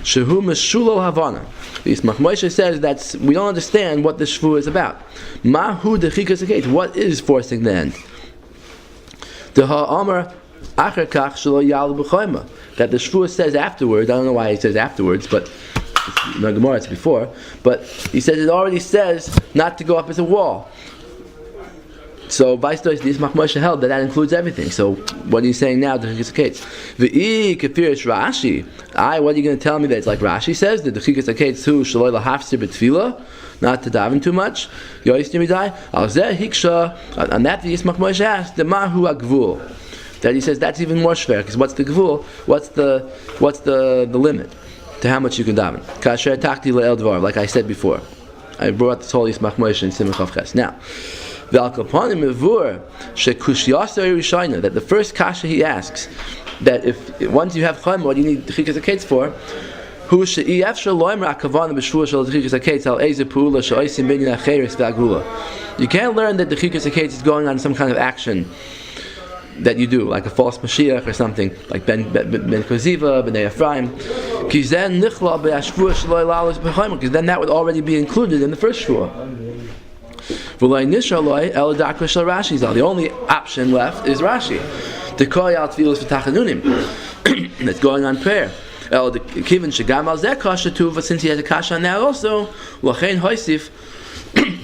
Shehu Meshulo Havana. The Yismach Moshe says that we don't understand what this shvu is about. Mahu Dechikas HaKetz. What is forcing the end? The Ha'amar Acher Kach Shelo Yal B'Chayma. That the shvu says afterwards. I don't know why he says afterwards, but in the Gemara it's before. But he says it already says not to go up as a wall. So vice versa, the Yismach Moshe held that includes everything. So what are you saying now? The Chikas V'i Kefirish Rashi. What are you going to tell me that it's like Rashi says that the Chikas HaKetz who Shaloi Lahafsir B'Tfila, not to daven too much. Yoistimidai Al Zeh Hiksha. On that the Yismach Moshe asked the Mahu Agvul. That he says that's even more shver, because what's the gvul? What's the limit to how much you can daven? Kasher takti le'el dvar, like I said before. I brought this whole Yismach Moshe in Siman Chav Ches. Now, v'al-kapanim mevur shekushiyasa yerushaina, that the first kasha he asks, that if once you have chayma, what do you need the Chikas HaKetz for? Hu she'iyafshar loimer akavana b'shvua shel Chikas HaKetz al eze pu'ula she'oisim binyan acheres v'agula. You can't learn that the Chikas HaKetz is going on some kind of action that you do, like a false Mashiach or something, like Ben Koziva, Bnei Ephraim, because then that would already be included in the first shvua. The only option left is Rashi. The koyal tefillos v'tachanunim. That's going on prayer. Since he has a kasha on that also,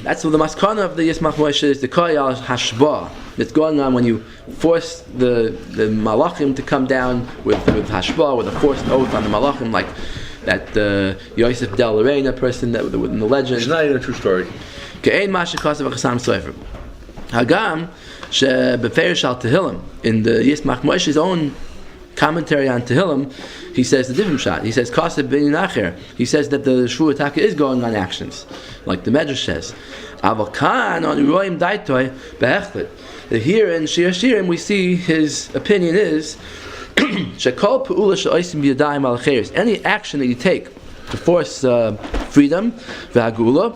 that's what the maskana of the Yismach Moshe is, the koyal hashba. That's going on when you force the malachim to come down with hashba, with a forced oath on the malachim, like that Yosef Del Lorena person that in the legend. It's not even a true story. Ke'ein masha kasav v'chasam sofer. Hagam she'beferish al Tehillim, in the Yismach Moshe's own commentary on Tehillim, he says the different shot. He says kasav bin acher. He says that the shvu ataka is going on actions, like the Medrash says. Avokan on uroim daitoi behechlet. Here in Shir Shirim we see his opinion is shekol pu'ula she'oisim b'yadayim al acheres. Any action that you take to force freedom, v'hagula,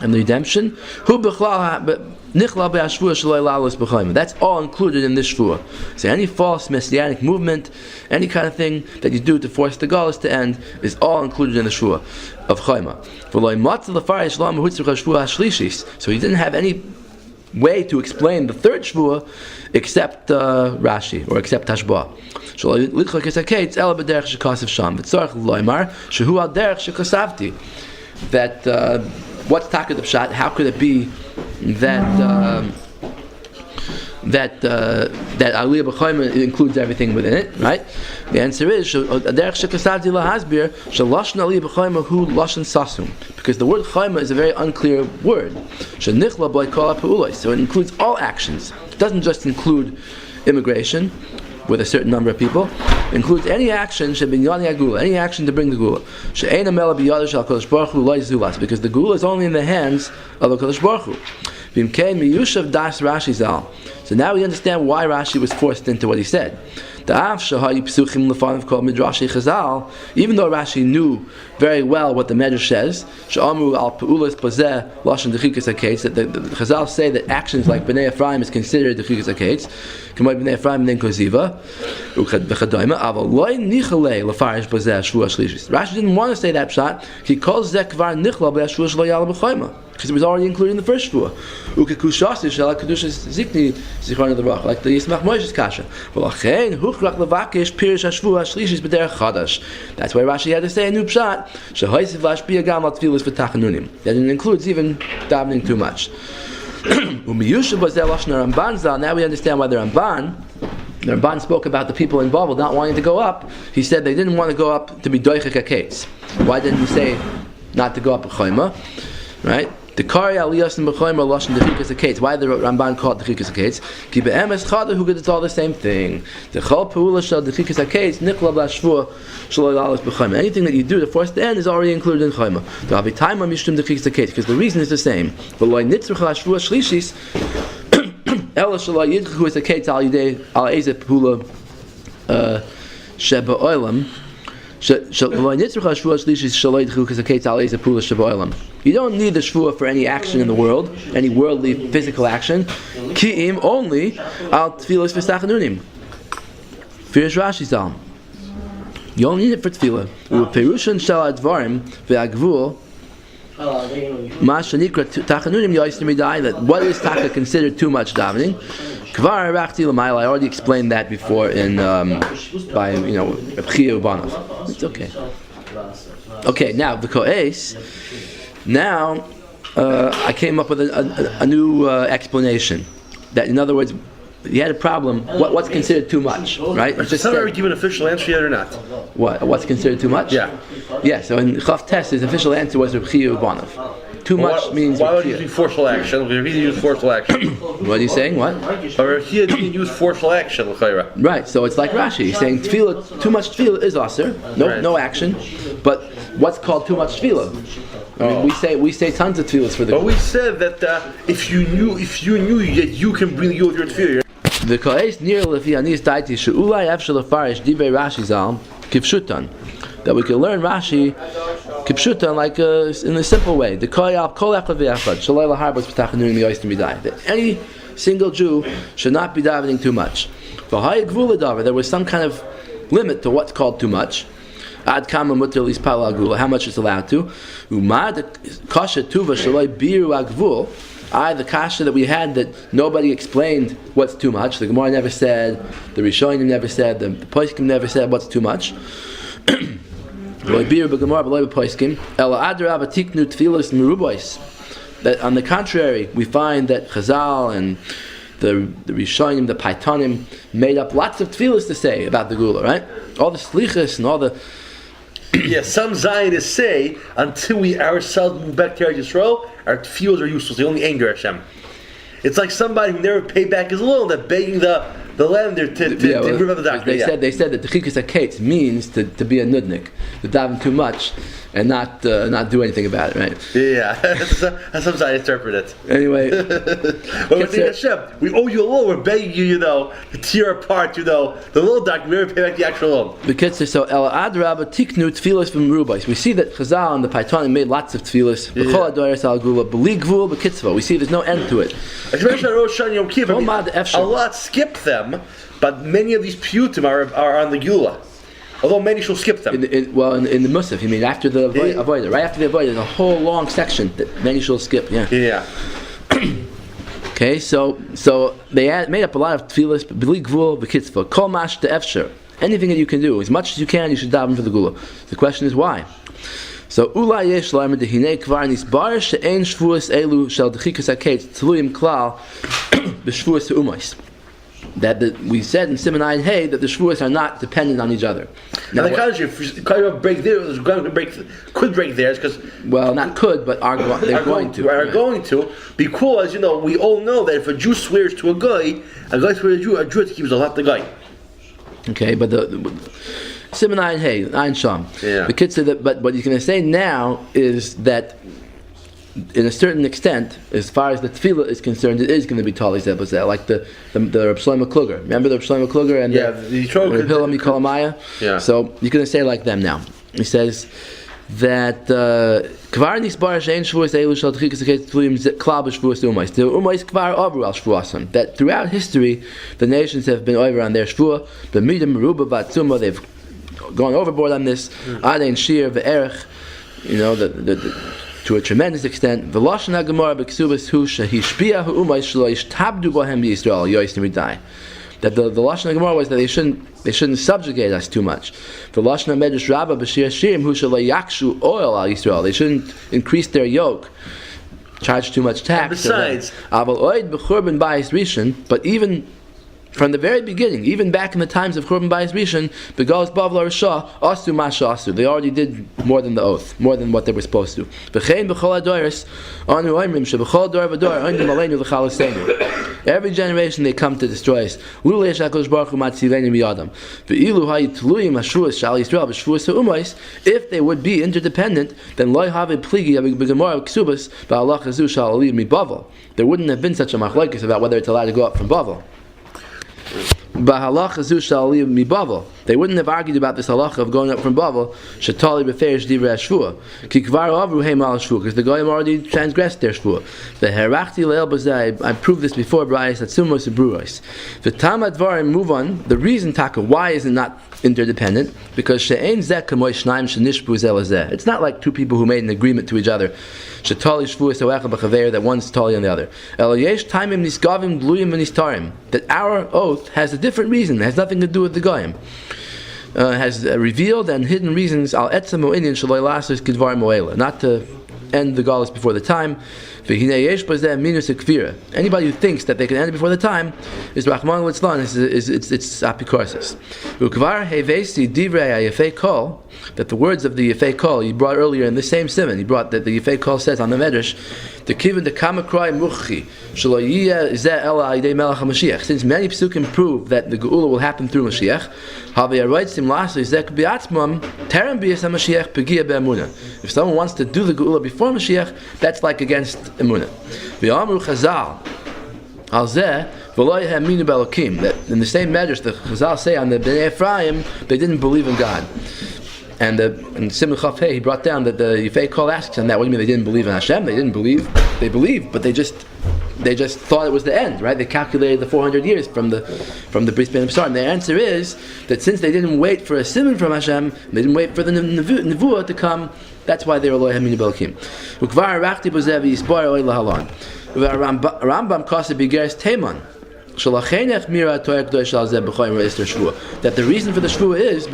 and the redemption, hu b'chlal nichla be'ashvua shaloi lalos b'chayim. That's all included in this shvua. So any false messianic movement, any kind of thing that you do to force the galus to end, is all included in the shvua of chayma. So he didn't have any way to explain the third shvua except Rashi, or except Tashba. That what's takat of pshat? How could it be that Aliyah B'Chayim includes everything within it, right? The answer is because the word chayma is a very unclear word. So it includes all actions. It doesn't just include immigration with a certain number of people. It includes any action, any action to bring the gula. Because the gula is only in the hands of the Kodesh Baruch Hu. So now we understand why Rashi was forced into what he said. Even though Rashi knew very well what the Medrash says, that the Chazal say that actions like Bnei Ephraim is considered the Dechikas HaKetz, Rashi didn't want to say that pshat. He calls Zekvar Nichla Be'ashua Shlo Yala B'Choyma, because it was already included in the first shvua. Ukekushasi Shela Kedushas Zikni Zichron L'Varach, like the Yismach Moshe's kasha. V'lachein Huchrak Levakish Pirish Hashvua Shlishis B'derech Chadash. That's why Rashi had to say a new pshat. Shehoysiv Lashpia Gam Latfilis V'Tachanunim. That it includes even davening too much. Umiyusha Bazel Lashna Ramban Zal. Now we understand why the Ramban spoke about the people involved not wanting to go up. He said they didn't want to go up to be doichek haketz. Why didn't he say not to go up b'choyma? Right? The kari aliyas and b'choyma lashon dechikas haketz. Why did the Ramban call it dechikas haketz? Ki be'emes chada who it's all the same thing. The chol peula shel dechikas haketz nikla b'ashvua shaloi lalas b'choyma. Anything that you do to force the end is already included in choyma. The abitayma mishtum dechikas haketz, because the reason is the same. V'loi nitzruch hashvua shlishis. Ela shalai yidchu is a ketz al yidei al eze pula sheba oilam. You don't need the shvua for any action in the world, any worldly physical action. Ki'im only al tfilas v'stachanunim. Firish Rashi Zal. You only need it for tefillah. U'perushan shal advarim ve'agvul. That what is taka considered too much davening? I already explained that before in by It's okay. Okay, now the ko'es. Now I came up with a new explanation. That in other words, you had a problem. What's considered too much, right? Just already give an official answer yet or not? What's considered too much? Yeah. Yeah. So in Chav Tes, his official answer was Reb Chia Ubanov. Too much means. Why would you use forceful action? Reb Chia used forceful action. What are you saying? What? Reb Chia didn't use forceful action. Right. So it's like Rashi. He's saying tefillah, too much tefillah is aser. No action. But what's called too much tefillah? I mean, we say tons of tefillahs for the. But we said that if you knew that you can bring you with your tefillah. The ko'es near lefi anis daiti she'ulai efshel lefarish dibei Rashi zal kipshutan, that we can learn Rashi kipshutan like in a simple way. The ko'yal kol echad v'echad shalei laharbos b'tachanunim yoyis midai. That any single Jew should not be davening too much. V'haya gvula davar. There was some kind of limit to what's called too much. Ad kama muter lispal agvula. How much is allowed to? Umad kasha tuva shalei biru agvul. The kasha that we had that nobody explained what's too much. The Gemara never said, the Rishonim never said, the Poskim never said what's too much. That on the contrary, we find that Chazal and the Rishonim, the Paitanim, made up lots of tefillas to say about the Gula, right? All the slichas and all the. Yeah, some Zionists say until we ourselves move back to Eretz Yisrael, our tefillos are useless. They only anger Hashem. It's like somebody who never paid back his loan, that begging the lender to rip up the doctor. They said that the Dechikas HaKetz means to be a nudnik, to daven too much and not do anything about it, right? Yeah, that's how I interpret it. Anyway, but we're thinking, Hashem, we owe you a loan. We're begging you, to tear apart, the little doctor, never pay back the actual loan. The Kitzur, so El Adraba Tiknu Tfilas from Rubais. We see that Chazal and the Paitanim made lots of tefillas. B'chol Adoyres Al Gula B'li Gvul B'Kitzva. We see there's no end to it. Especially on Rosh Hashanah Yom Kippur. A lot skip them, but many of these piyutim are on the Gula. Although many shall skip them. In the Musaf, you mean after the Avodah. Right after the Avodah, there's a whole long section that many shall skip, Yeah. Okay, so they made up a lot of tefillas, b'li gvul, b'kitzvah, kol mash de'efsher. Anything that you can do, as much as you can, you should daven for the gula. The question is why? So ulai yesh lamer dehinei kvar nisbar she'en shvuas elu shel dechikas haketz tluyim klal b'shvuas ha'umais. That we said in Siman Ayin Hey that the shvuas are not dependent on each other. Now, the country, if you break theirs, could break theirs because not could, but they're going to. Are going to, because we all know that if a Jew swears to a guy swears to a Jew keeps a lot the guy. Okay, but the Siman Ayin Hey, Ayin Sham. Yeah. The kid said that, but what he's going to say now is that in a certain extent, as far as the tefillah is concerned, it is going to be tali zeh b'zeh, like the Reb Shlomo Kluger. Remember the Reb Shlomo Kluger and the Hillel Mikol Amaya? Yeah. So you're going to say like them now. He says that kvar nisbar shein shvuos elu shel tchikas ketzit tefillim klal b'shvuos umais. The umais kvar over al shvuosam. That throughout history, the nations have been over on their shvuah. B'midim meruba v'atzuma, they've gone overboard on this. Adein shir ve'erech, to a tremendous extent. V'lashon haGemara b'ksubas hu shehishpia ha'umais shelo yishtabdu bohem b'Yisrael yoysim midai. That the lashon haGemara was that they shouldn't subjugate us too much. V'lashon haMedrash Rabbah b'shir shirim hu shelo yakshu oil al Yisrael. They shouldn't increase their yoke, charge too much tax. Besides, aval oid b'churban bayis rishon, but even from the very beginning, even back in the times of Churban Bayis Rishon, Begal's Bavla Rishah, Asu Masha Asu. They already did more than the oath, more than what they were supposed to. Every generation they come to destroy us. If they would be interdependent, then there wouldn't have been such a machlokes about whether it's allowed to go up from Bavel. They wouldn't have argued about this halacha of going up from Bavel, because the goyim already transgressed their shvuah. I proved this before, the Tamad Varim move on. The reason taka why is it not interdependent? Because it's not like two people who made an agreement to each other that one's tali on the other. That our oath has a different reason. It has nothing to do with the goyim. Has revealed and hidden reasons not to end the galus before the time. Anybody who thinks that they can end it before the time is Rahman Litzlan, it's apikorsis. That the words of the Yefei Kol he brought earlier in the same simon, he brought that the Yefei Kol says on the Medrash, the kivin the kamakrai muchi shelo yiyeh zeh ela ayidei melech HaMashiach. Since many psukim prove that the geula will happen through Mashiach, havei aroitzim lasei zeh biatzmam terem bias HaMashiach pegia be'emunah. If someone wants to do the geula before Mashiach, that's like against emunah. V'amru Chazal al zeh v'lo yeheminu be'elokim. That in the same Medrash the Chazal say on the Bnei Ephraim they didn't believe in God. And in Simon Chaf Hey, he brought down that the Yefei Kol asks on that, what do you mean they didn't believe in Hashem? They didn't believe. They believed, but they just thought it was the end, right? They calculated the 400 years from the Bris Ben Absar. And their answer is that since they didn't wait for a simon from Hashem, they didn't wait for the nevuah to come, that's why they were lo yeheminu be'elokim. Ukvar rachti bozev yispar oy lahalon. Rambam kasa bigeres teman. That the reason for the shvuah is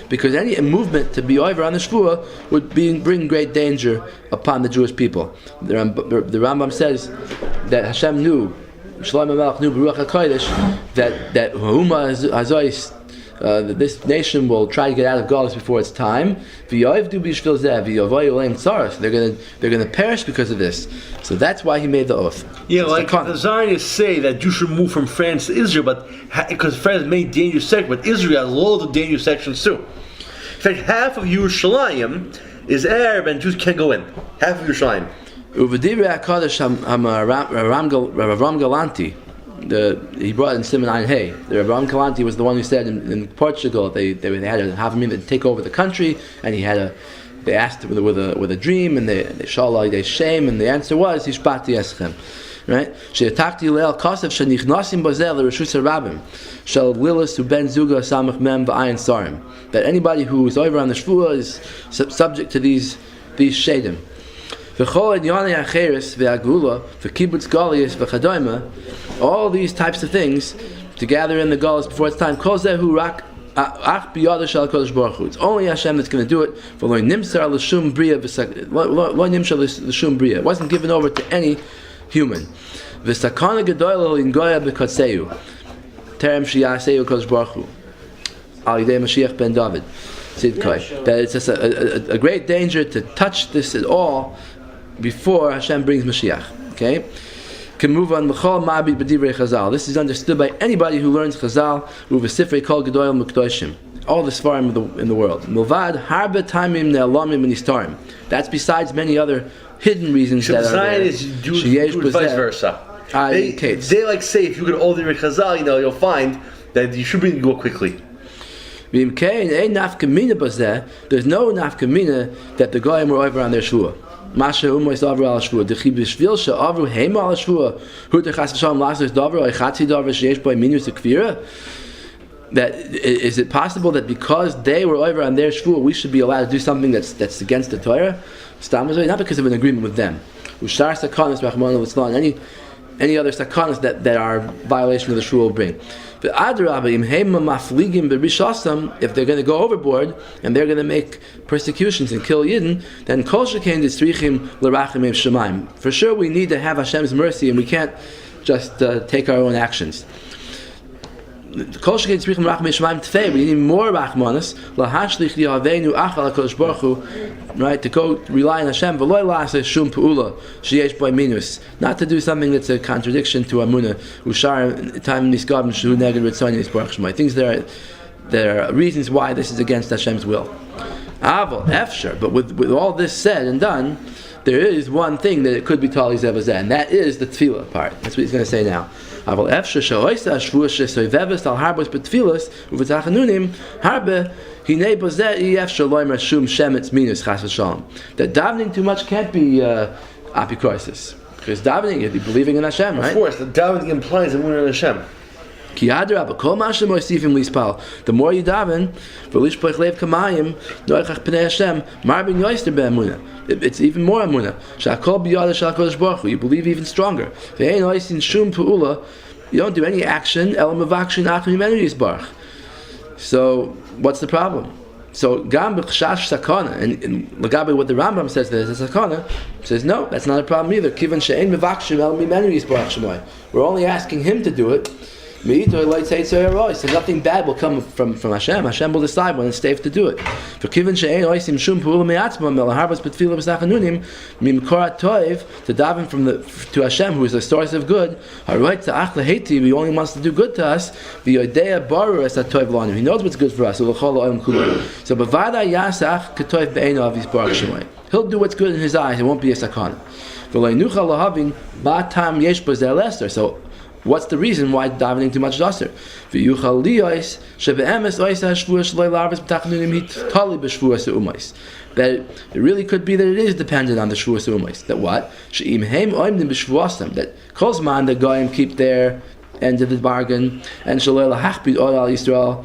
because any movement to be over on the shvuah would bring great danger upon the Jewish people. The Rambam says that Hashem knew, Shlomo Melech knew Baruch HaKodesh, that this nation will try to get out of Galus before its time. They're going to perish because of this. So that's why he made the oath. Yeah, like the Zionists say that you should move from France to Israel, but because France has many dangerous sections, but Israel has loads of dangerous sections too. In fact, half of Yerushalayim is Arab and Jews can't go in. Half of Yerushalayim. Ram Galanti, he brought in Simon Ein Hey. The Ram Galanti was the one who said in Portugal they had to have him to take over the country, and they asked with a dream, and they shalai they shame, and the answer was Hishpati Eschem. Right? She'atakti le'el kasev shenichnasim bazel l'reshus harabim shel lilis uben zuga samach mem v'ayin sarim. That anybody who is over on the shvuah is subject to these shadim. V'chol edyonei acheres v'agula v'kibbutz galius v'chadoyma. All these types of things to gather in the galus before its time. Kol zehu rak ach biyada shel HaKadosh Baruch Hu. It's only Hashem that's going to do it. V'lo nimsar l'shum bria lo nimshar l'shum bria. It wasn't given over to any human. V'sakana gedoyla l'ingoya b'kotseyu terem shiyaseyu HaKadosh Baruch Hu al yidei Mashiach ben David Tzidkoi. That it's just a great danger to touch this at all before Hashem brings Mashiach. Okay? Can move on. This is understood by anybody who learns Chazal. all the Sfarim in the world. Milvad harba tamim ne'alamim nistarim. That's besides many other hidden reasons that are there. Do it vice versa. They like say if you could order a Chazal, you'll find that you should go quickly. There's no nafkamina that the goyim were over on their shvua. Masha umois davra al shvua. Dechi b'shvil she'avru heima al shvua. Hu techas v'shalom lasers davra oichatzi davra sheyesh boi minus akvira. That is it possible that because they were over on their shvua, we should be allowed to do something that's against the Torah? Not because of an agreement with them. Ushar sakanas rachmana v'tzlan. Any other sakanas that are violation of the shvua will bring. But if they're going to go overboard and they're going to make persecutions and kill Yidden, then kol shekain districhim l'rachim shemaim. For sure, we need to have Hashem's mercy, and we can't just take our own actions. Kol shekain districhim l'rachim shemaim tfei. We need more rachmanas lahashlich lihavenu achal HaKadosh Baruch Hu, right? To go rely on Hashem. V'loy la'aseh shum pu'ula sheyesh boi minus. Not to do something that's a contradiction to Amunah. Ushar time nisgavim shu neged ritzoni yisbarach shemai. Things there are reasons why this is against Hashem's will. Aval efshar. But with all this said and done, there is one thing that it could be tali zevazeh, and that is the tefillah part. That's what he's going to say now. Aval efshar she'oisa shvua she'soiveves al harbos betfilas uv'tachanunim harbe. That davening too much can't be apikosis. Because davening, you'd be believing in Hashem, right? Of course, the davening implies that we're in Hashem. The more you daven, it's even more amunah. You believe even stronger. You don't do any action. So, what's the problem? So, Gam b'chashash sakana, and Lagabe what the Rambam says there's a sakana, says no, that's not a problem either. Kivan she'ein mevakshim el mimenu yisbarach shemoy. We're only asking him to do it. So nothing bad will come from Hashem. Hashem will decide when it's safe to do it. For kivan she'ein oisim shum pu'ula me'atzma melaharbas b'tfilah b'sachanunim mimkorat toiv, to daven to Hashem, who is the source of good. Haroit ta'ach leheiti, he only wants to do good to us. V'yodea baru es ha'toiv l'anu, he knows what's good for us. So b'vada yasach k'toiv be'einav yisbarach shemoy. He'll do what's good in his eyes. It won't be a sakana. V'leinucha lahavin ba'tam yesh b'zeh lester. So what's the reason why davening too much is aser? That it really could be that it is dependent on the shvuas umais. That what? That Kozman, the goyim keep their end of the bargain, and that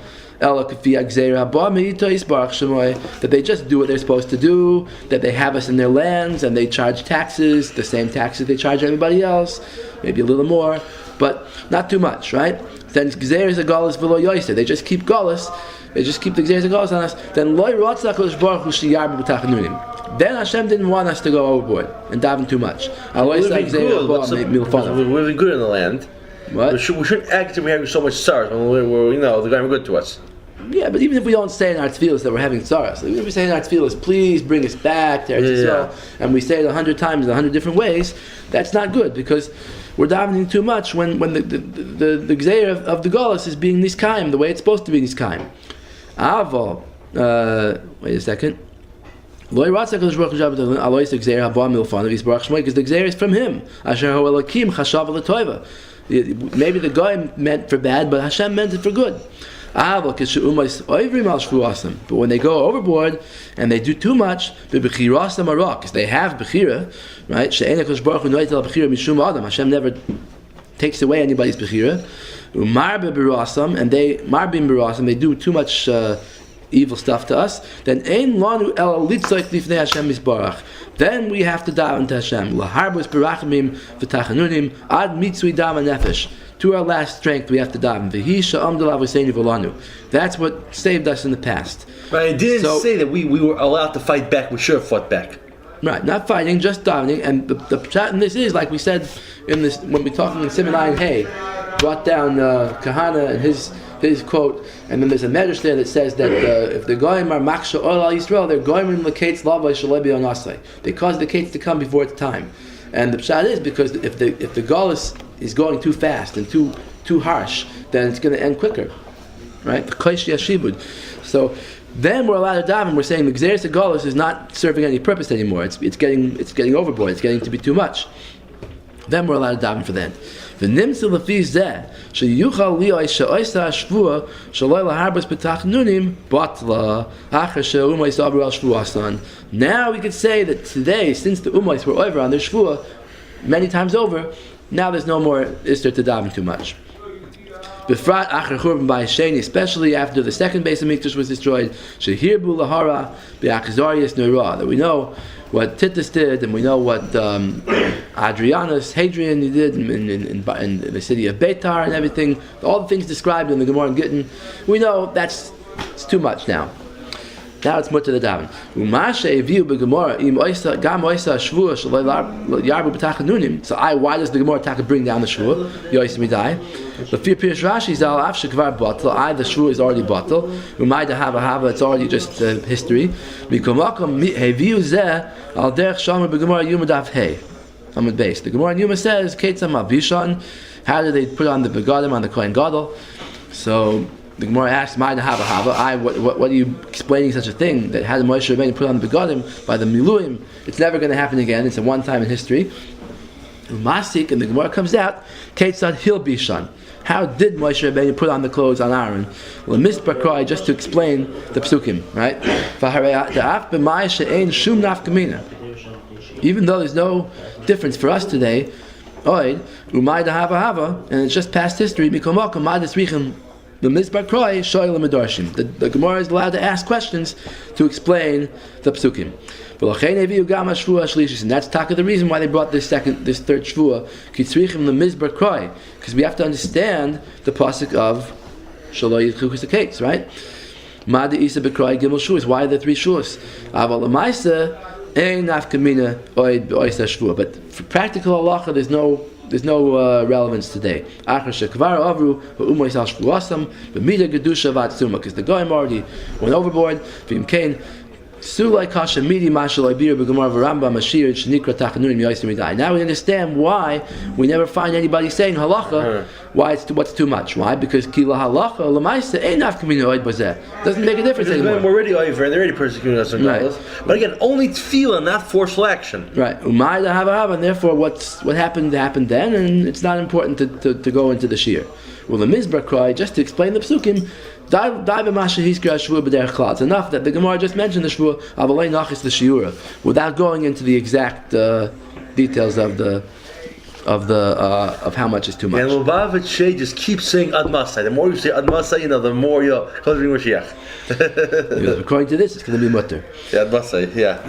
they just do what they're supposed to do, that they have us in their lands, and they charge taxes, the same taxes they charge everybody else, maybe a little more, but not too much, right? Then gzeres a galus v'lo yoyser. They just keep galus. They just keep the gzeres a galus on us. Then loy rotzach HaKadosh Baruch Hu sheyarbu b'tachanunim. Then Hashem didn't want us to go overboard and daven too much. We're living good in the land. What? We shouldn't act that we're having so much sorrow when the guy were good to us. Yeah, but even if we don't say in our tefillas that we're having tzaras, even if we say in our tefillas, please bring us back to Eretz Yisrael, and we say it 100 times in 100 different ways, that's not good, because we're davening too much when the gzeir of the galus is being niskaim the way it's supposed to be niskaim. Aval, wait a second. Because the gzeir is from him. Maybe the guy meant for bad, but Hashem meant it for good. But when they go overboard and they do too much, because they have bechira, right? Hashem never takes away anybody's bechira. And they do too much evil stuff to us. Then we have to daven to Hashem. To our last strength, we have to daven. That's what saved us in the past. Right, it didn't say that we were allowed to fight back. We should have fought back. Right, not fighting, just davening. And the pshat in this is, like we said in this when we're talking in Simonai Hay, brought down Kahana and his quote, and then there's a medrash there that says that if the goyim are maksha oil al Yisrael, they're goyim in the kates lavai shalebi onasai. They cause the kates to come before its time. And the pshat is because if the galus is going too fast and too harsh, then it's going to end quicker. right? The koish yashibud. So then we're allowed to daven. We're saying the gzeres hagalus is not serving any purpose anymore. It's getting overboard. It's getting to be too much. Then we're allowed to daven for that. V'nimtzu lefi zeh sheyuchal liyoi she'oisa hashvua shaloi laharbas b'tachnunim batla achar she'umais abru al shvuasan. Now we could say that today, since the umais were over on their shvua many times over, now there's no more ister to daven too much. Befrat achar churban b'hasheni, especially after the second base of Mikdash was destroyed, shehirbu lahara b'achzarias neurah, that we know what Titus did, and we know what Hadrian did in the city of Beitar and everything. All the things described in the Gemara and Gittin, we know it's too much now. Now it's much to the daven. So why does the Gemara bring down the shvua? Yois midai. The fear Pirish Rashi zal av shekvar batal. The shvua is already batal. Umay da hava. It's already just history. Mikomakom heviu zeh al derech shomer b'Gemara Yuma daf hey. Amud base. The Gemara Yuma says Ketzam Abishan. How did they put on the begadim on the Kohen Gadol? So the Gemara asks, "My hava. What are you explaining such a thing? That had Moshe Rabbeinu put on the begadim by the miluim? It's never going to happen again. It's a one time in history." Masik, and the Gemara comes out, Ketzad Hil Bishan. How did Moshe Rabbeinu put on the clothes on Aaron? Well, Mispar Krai, just to explain the psukim, right? Even though there's no difference for us today, and it's just past history, the Gemara is allowed to ask questions to explain the psukim. And that's the reason why they brought this third shvua, because we have to understand the pasuk of Shaloi Yichukis Akates, right? Mada Isa B'Kroi Gimel Shuas. Why are there three shuas? Aval L'Maisa Ein Nafkamina Oid B'Oisa Shvua. But for practical halacha, there's no relevance today. Achar Shekvar Avru Umois Al Shvuasam B'Mida Gedusha Vatsuma, because the goyim already went overboard. V'Im Kain Sulai Kasha Midi Mashalai Bir B'Gemar V'Ramba Mashir Shnikra Tachanunim Yoisim Midai. Now we understand why we never find anybody saying halacha. Why what's too much? Why? Because Kila halacha Lamaisa Ein Nafkamina Oid Bazeh. Doesn't make a difference anymore. We're already over, and they're already persecuting us regardless. Right. But again, only tefillah, not forceful action. Right. Umay da hava, and therefore what happened then, and it's not important to go into the shir. Well, the Mizbar cry, just to explain the psukim, it's enough that the Gemara just mentioned the shvua avalei nachis the shiura, without going into the exact details of how much is too much. And Lubavitch Shea just keeps saying Ad Masai. The more you say Ad Masai, the more you're closer to Mashiach. According to this, it's going to be mutter. Yeah, Ad Masai, yeah.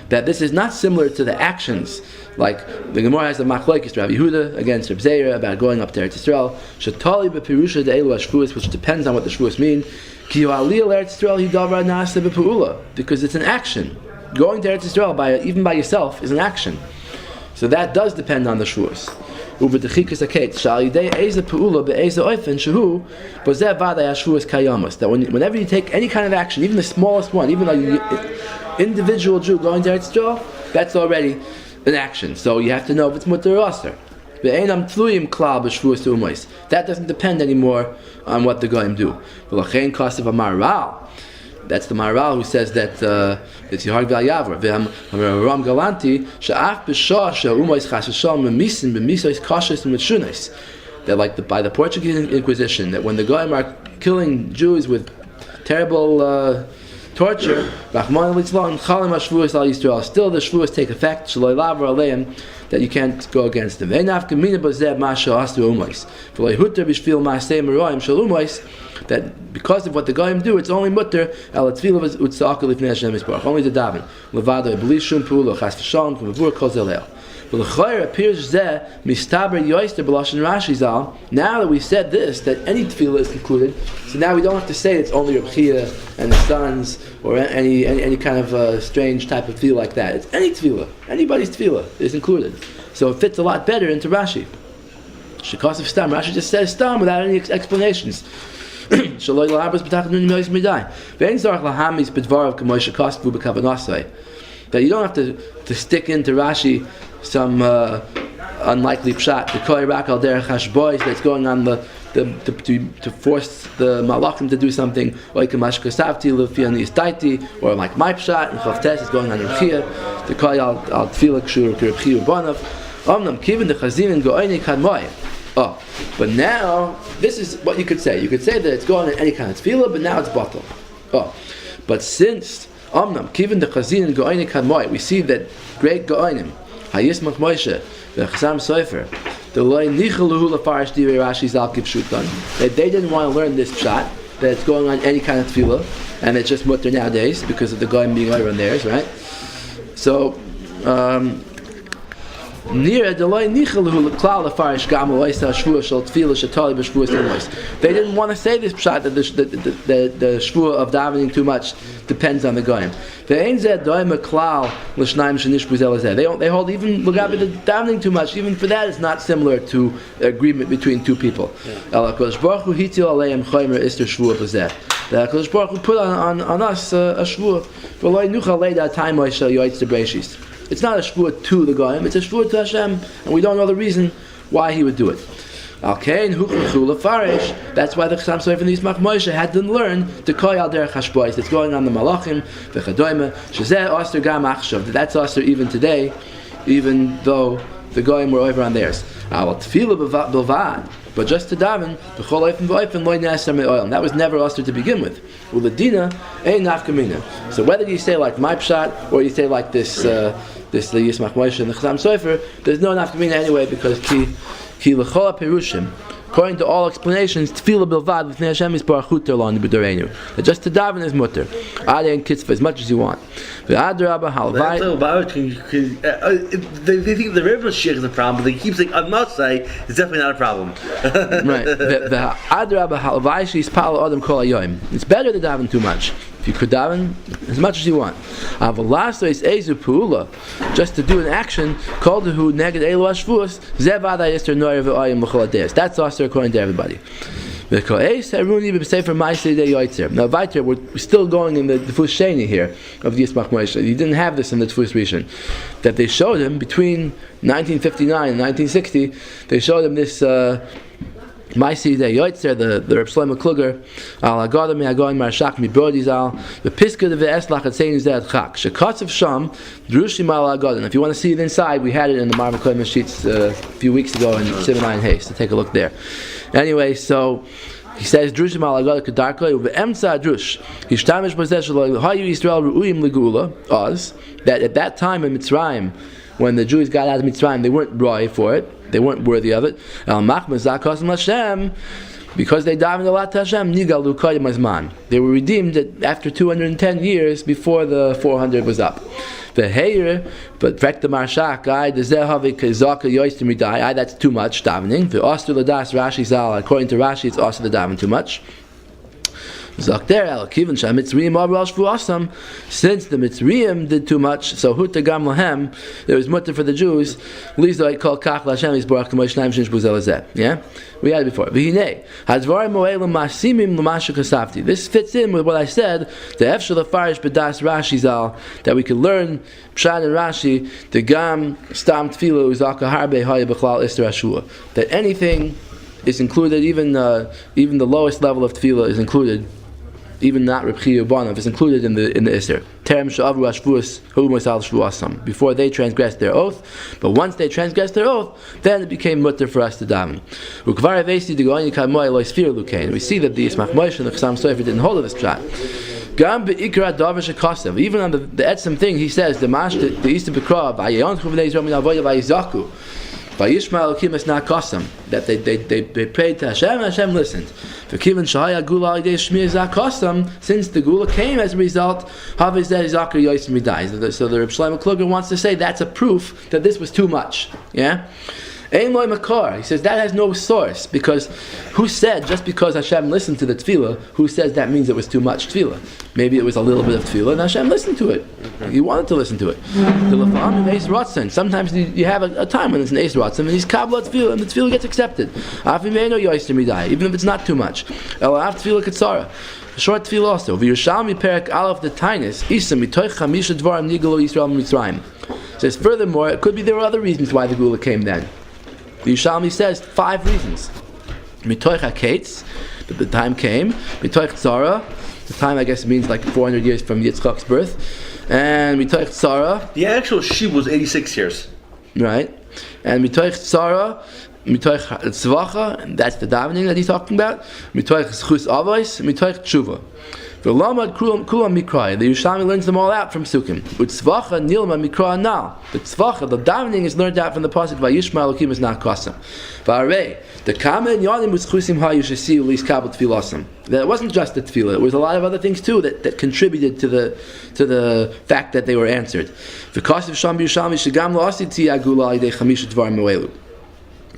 That this is not similar to the actions. Like the Gemara has the machlokes Rabbi Yehuda against Reb Zeira about going up to Eretz Yisrael. Shetali b'pirusha de'elu hashvuos, which depends on what the shvuos mean. Ki aliyah Eretz Yisrael hidavar na'aseh b'peula, because it's an action. Going to Eretz Yisrael even by yourself is an action. So that does depend on the shvuos. U'v'dechikas haket shal yidei eza peula be'eza oifen shehu b'zeh vaday hashvuos kayamas. That whenever you take any kind of action, even the smallest one, even like individual Jew going to Eretz Yisrael, that's already an action. So you have to know if it's mutter or aser. That doesn't depend anymore on what the goyim do. That's the Maharal who says that it's Yihar Gal Yavra. Ram Galanti she'af b'shah she'umois chasashal memisin b'misois kashis m'tshunis. That like by the Portuguese Inquisition, that when the goyim are killing Jews with terrible torture, still the shvuos take effect, that you can't go against them. That because of what the goyim do, it's only mutter, only to daven. But the appears there, now that we've said this, that any tefillah is included, so now we don't have to say it's only Reb Chia and the sons, or any kind of strange type of tefillah like that. It's any tefillah, anybody's tefillah is included. So it fits a lot better into Rashi. Shekos of Stam, Rashi just says Stam without any explanations. That you don't have to stick into Rashi some unlikely pshat. The kol rak al derech hashbois that's going on to force the malachim to do something, like mashka savti lefian istaiti, or like my pshat and chavtes is going on Rebchia. The kol al tefillah kshur Rebchia ubanav. Omnam kivin the chazin and go'ini kadmoy. Oh, but now this is what you could say. You could say that it's going in any kind of tefillah, but now it's bottle. Oh, but since Omnam kivin the chazin and go'ini kadmoy, we see that great go'inim hayismach Moshe the chasam sofer the loy nichaluhu lafarish divrei Rashi zal kipshutan, that they didn't want to learn this pshat that it's going on any kind of tefillah, and it's just mutter nowadays because of the goyim being over on theirs, right? So. They didn't want to say this pshat that the shvua of davening too much depends on the goyim. They hold even the davening too much. Even for that, it's not similar to agreement between two people. The Hakadosh Baruch Hu put on us a shvua. It's not a shvua to the goyim; it's a shvua to Hashem, and we don't know the reason why He would do it. That's why the Chasam Sofer and the Yismach Moshe had to learn the Kol Al Derech Hashbois that's going on the Malachim, the Chadoime, Shezeh Oster Gam Achshav. That's Oster even today, even though the goyim were over on theirs. But just to daven, and that was never Oster to begin with. Uladina ain't nafkamina. So whether you say like my pshat or you say like this the Yismach Moshe and the Chasam Sofer, there's no nafkamina anyway because ki l'chol perushim. According to all explanations, tefillah bilvad with Hashem is baruch hu l'on b'doreinu. Just to daven is mutter. Ade and kitzvah as much as you want. The adrabah halvai. They think the rebbe shir is a problem, but they keep saying I must say it's definitely not a problem. Right. The adrabah halvai she's pal adam kol hayoim. It's better to daven too much. If you could daven as much as you want. Avalaso is ezu pu'ula, just to do an action called who neged elu ashvus zevada yester noyer ve'ayim l'chol aders. That's also according to everybody. Now, weiter, we're still going in the Tefus Sheni here of the Yismach Moshe. He didn't have this in the Tefus Rishon. That they showed him between 1959 and 1960. They showed him this. Maisi de Yoitzer, the Reb Shlomo Kluger, Al Agadam Me'agoyim Marshak Mibrodi Zal, the Piska de Ve'eslach at Seinu Zed Chak, Shekatz of Sham, Drushim Al Agadam. If you want to see it inside, we had it in the Marva Koyim sheets a few weeks ago in Sivan Hayes, so take a look there. Anyway, so he says Drushim Al Agadam Kedarkoi, Uve'emtza Drush, Hishtamish Bozeh Shaloi, Hayu Yisrael Ru'uyim Legula, Oz, that at that time in Mitzrayim, when the Jews got out of Mitzrayim, they weren't roi for it. They weren't worthy of it. Because they davened a lot to Hashem, they were redeemed after 210 years before the 400 was up. But that's too much davening. According to Rashi, it's also the daven too much. Since the Mitzrayim did too much, so Huta Gam Lahem, there was mutter for the Jews. Yeah, we had it before. This fits in with what I said. The Efshel Farish B'das Rashi Zal, that we could learn Pshat and Rashi. The Gam Stam Tfilu Zaka Harbe Haya B'chlal Ister Ashua. That anything is included, even the lowest level of tefillah is included. Even not Rebchia Ubanav is included in the Isser. Terem Sha'avru Ashvuas Hu Mosal Shvuasam. Before they transgressed their oath, but once they transgressed their oath, then it became mutter for us to daven. Ukvar Avesi de Goyni Kamoy Lois Fir Lukain. We see that the Yismach Moshe and the Chasam Sofer didn't hold of this pshat. Gam be'ikra davar shekasav. Even on the etzem thing, he says the mash the Eastern Bekra Vayayon Chuvnei Yisrael Min Avodah Vayizaku. Vayishma Elokim es not custom that they prayed to Hashem and Hashem listened. For Kivin Shahaya Gula Idei Shmir Zak custom, since the Gula came as a result, Haviz Zeh Zakar Yosim Midai. So the Reb Shlomo Kluger wants to say that's a proof that this was too much. Yeah. Ein loy makar. He says that has no source, because who said just because Hashem listened to the tefillah, who says that means it was too much tefillah? Maybe it was a little bit of tefillah and Hashem listened to it. He wanted to listen to it. Sometimes you have a time when it's an Eis Ratzon and he's kabbalah tefillah and the tefillah gets accepted. Even if it's not too much. Short tefillah also. V'Yerushalmi Perek Aleph the Tainis Isa mitoich chamisha dvarim nigalo Yisrael mitzrayim. Says furthermore, it could be there were other reasons why the Gula came then. The Yerushalmi says 5 reasons. Mitoich HaKetz, that the time came. Mitoich Tzara, the time I guess means like 400 years from Yitzchak's birth. And Mitoich Tzara. The actual Shib was 86 years. Right. And Mitoich Tzara, Mitoich Tzvacha, and that's the davening that he's talking about. Mitoich Zchus Avos, Mitoich Tshuva. V'lamad kulam mikra. The Yerushalmi learns them all out from Sukkim. U'tzvacha nilma mikra nal. The tzvacha, the davening, is learned out from the pasuk Vayishma Elokim is not kasam. V'arei the kamen yanim u'zchusim ha yishasi u'lis kabel tfilasam. That it wasn't just the tefillah. It was a lot of other things too that contributed to the fact that they were answered. V'kasiv sham Yerushalmi shegam lo asiti agula idei chamisha dvarim moelu.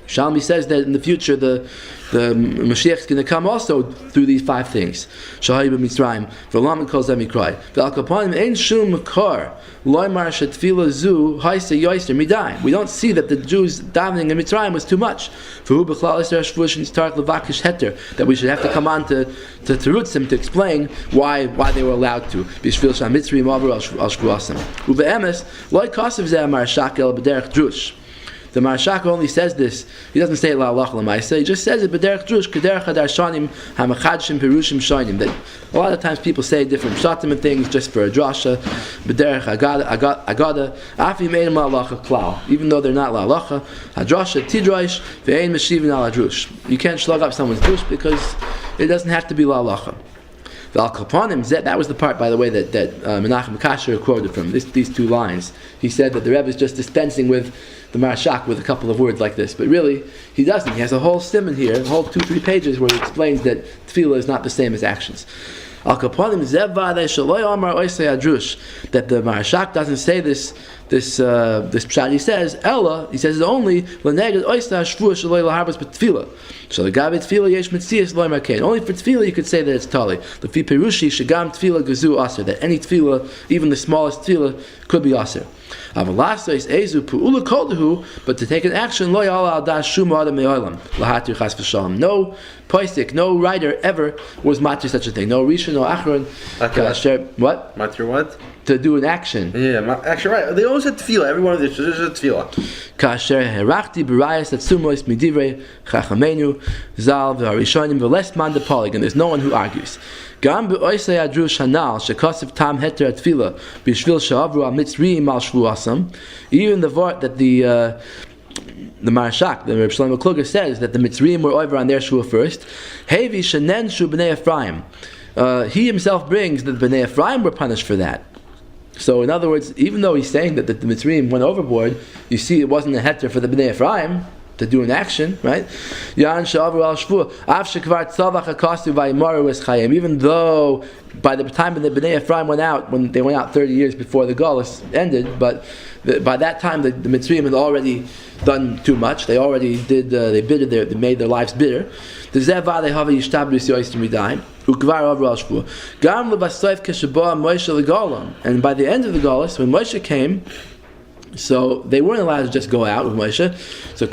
Shalmi says that in the future the Mashiach is going to come also through these 5 things. Shahayi b'Mitzrayim, v'lamed kol zeh mikrai, v'al kapanim ein shum makar, loymar shetfila zu haisa yoister midai. We don't see that the Jews davening in Mitzrayim was too much. V'hu b'chlal iser shvush nistark levakish heter, that we should have to come on to Terutzim to explain why they were allowed to. B'shvil sham mitzrayim over al shvuasam. U'be'emes loy kasev zeh amar shakel b'derech drush. The Marashak only says this. He doesn't say it la'alach l'maisa. He just says it b'derech drush k'derech hadarshanim hamachadshim perushim shaynim. That a lot of times people say different pshatim and things just for a drasha. B'derech agada afi meinim la'alacha klal. Even though they're not la'alacha, hadrasha tidrash ve'ein meshivin al drush. You can't shlug up someone's drush because it doesn't have to be la'alacha. That was the part, by the way, that Menachem Kasher quoted from these 2 lines. He said that the Rebbe is just dispensing with the Marashak with a couple of words like this, but really he doesn't. He has a whole simon here, a whole 2-3 pages where he explains that tefillah is not the same as actions. That the Marashak doesn't say this pshat. He says Ella. He says it's only l'neged oista shvua shaloi laharbas b'tefillah. So the gabi tefillah yesh mitzias loy markein. Only for tefillah you could say that it's tali. The fi perushi shagam tefillah gazu aser. That any tefillah, even the smallest tefillah, could be aser. But to take an action, no poisik, no writer ever was matir such a thing. No rishon, no achron. What? Matir what? To do an action. Yeah, actually, right. They always had tefillah. Every one of these is a tefillah. Kasher herachti b'rayas atsumois midivrei chachamenu zal v'harishonim v'les man depolig, and there's no one who argues. Gam be'oisei adrush hanal shekosiv tam heter atfila b'shvil she'avru al-mitzriim al shvuasam. Even the vart that the Marashak, the Rebbe Shlomo Kluger, says that the Mitzriim were over on their shua first. Hevi shenen shu b'nei Ephraim. He himself brings that the b'nei Ephraim were punished for that. So in other words, even though he's saying that the Mitzriim went overboard, you see it wasn't a heter for the b'nei Ephraim to do an action, right? Even though by the time the Bnei Ephraim went out, when they went out 30 years before the Galus ended, but by that time the Mitzrayim had already done too much. They already did. They made their lives bitter. And by the end of the Galus, when Moshe came, so they weren't allowed to just go out with Moshe. So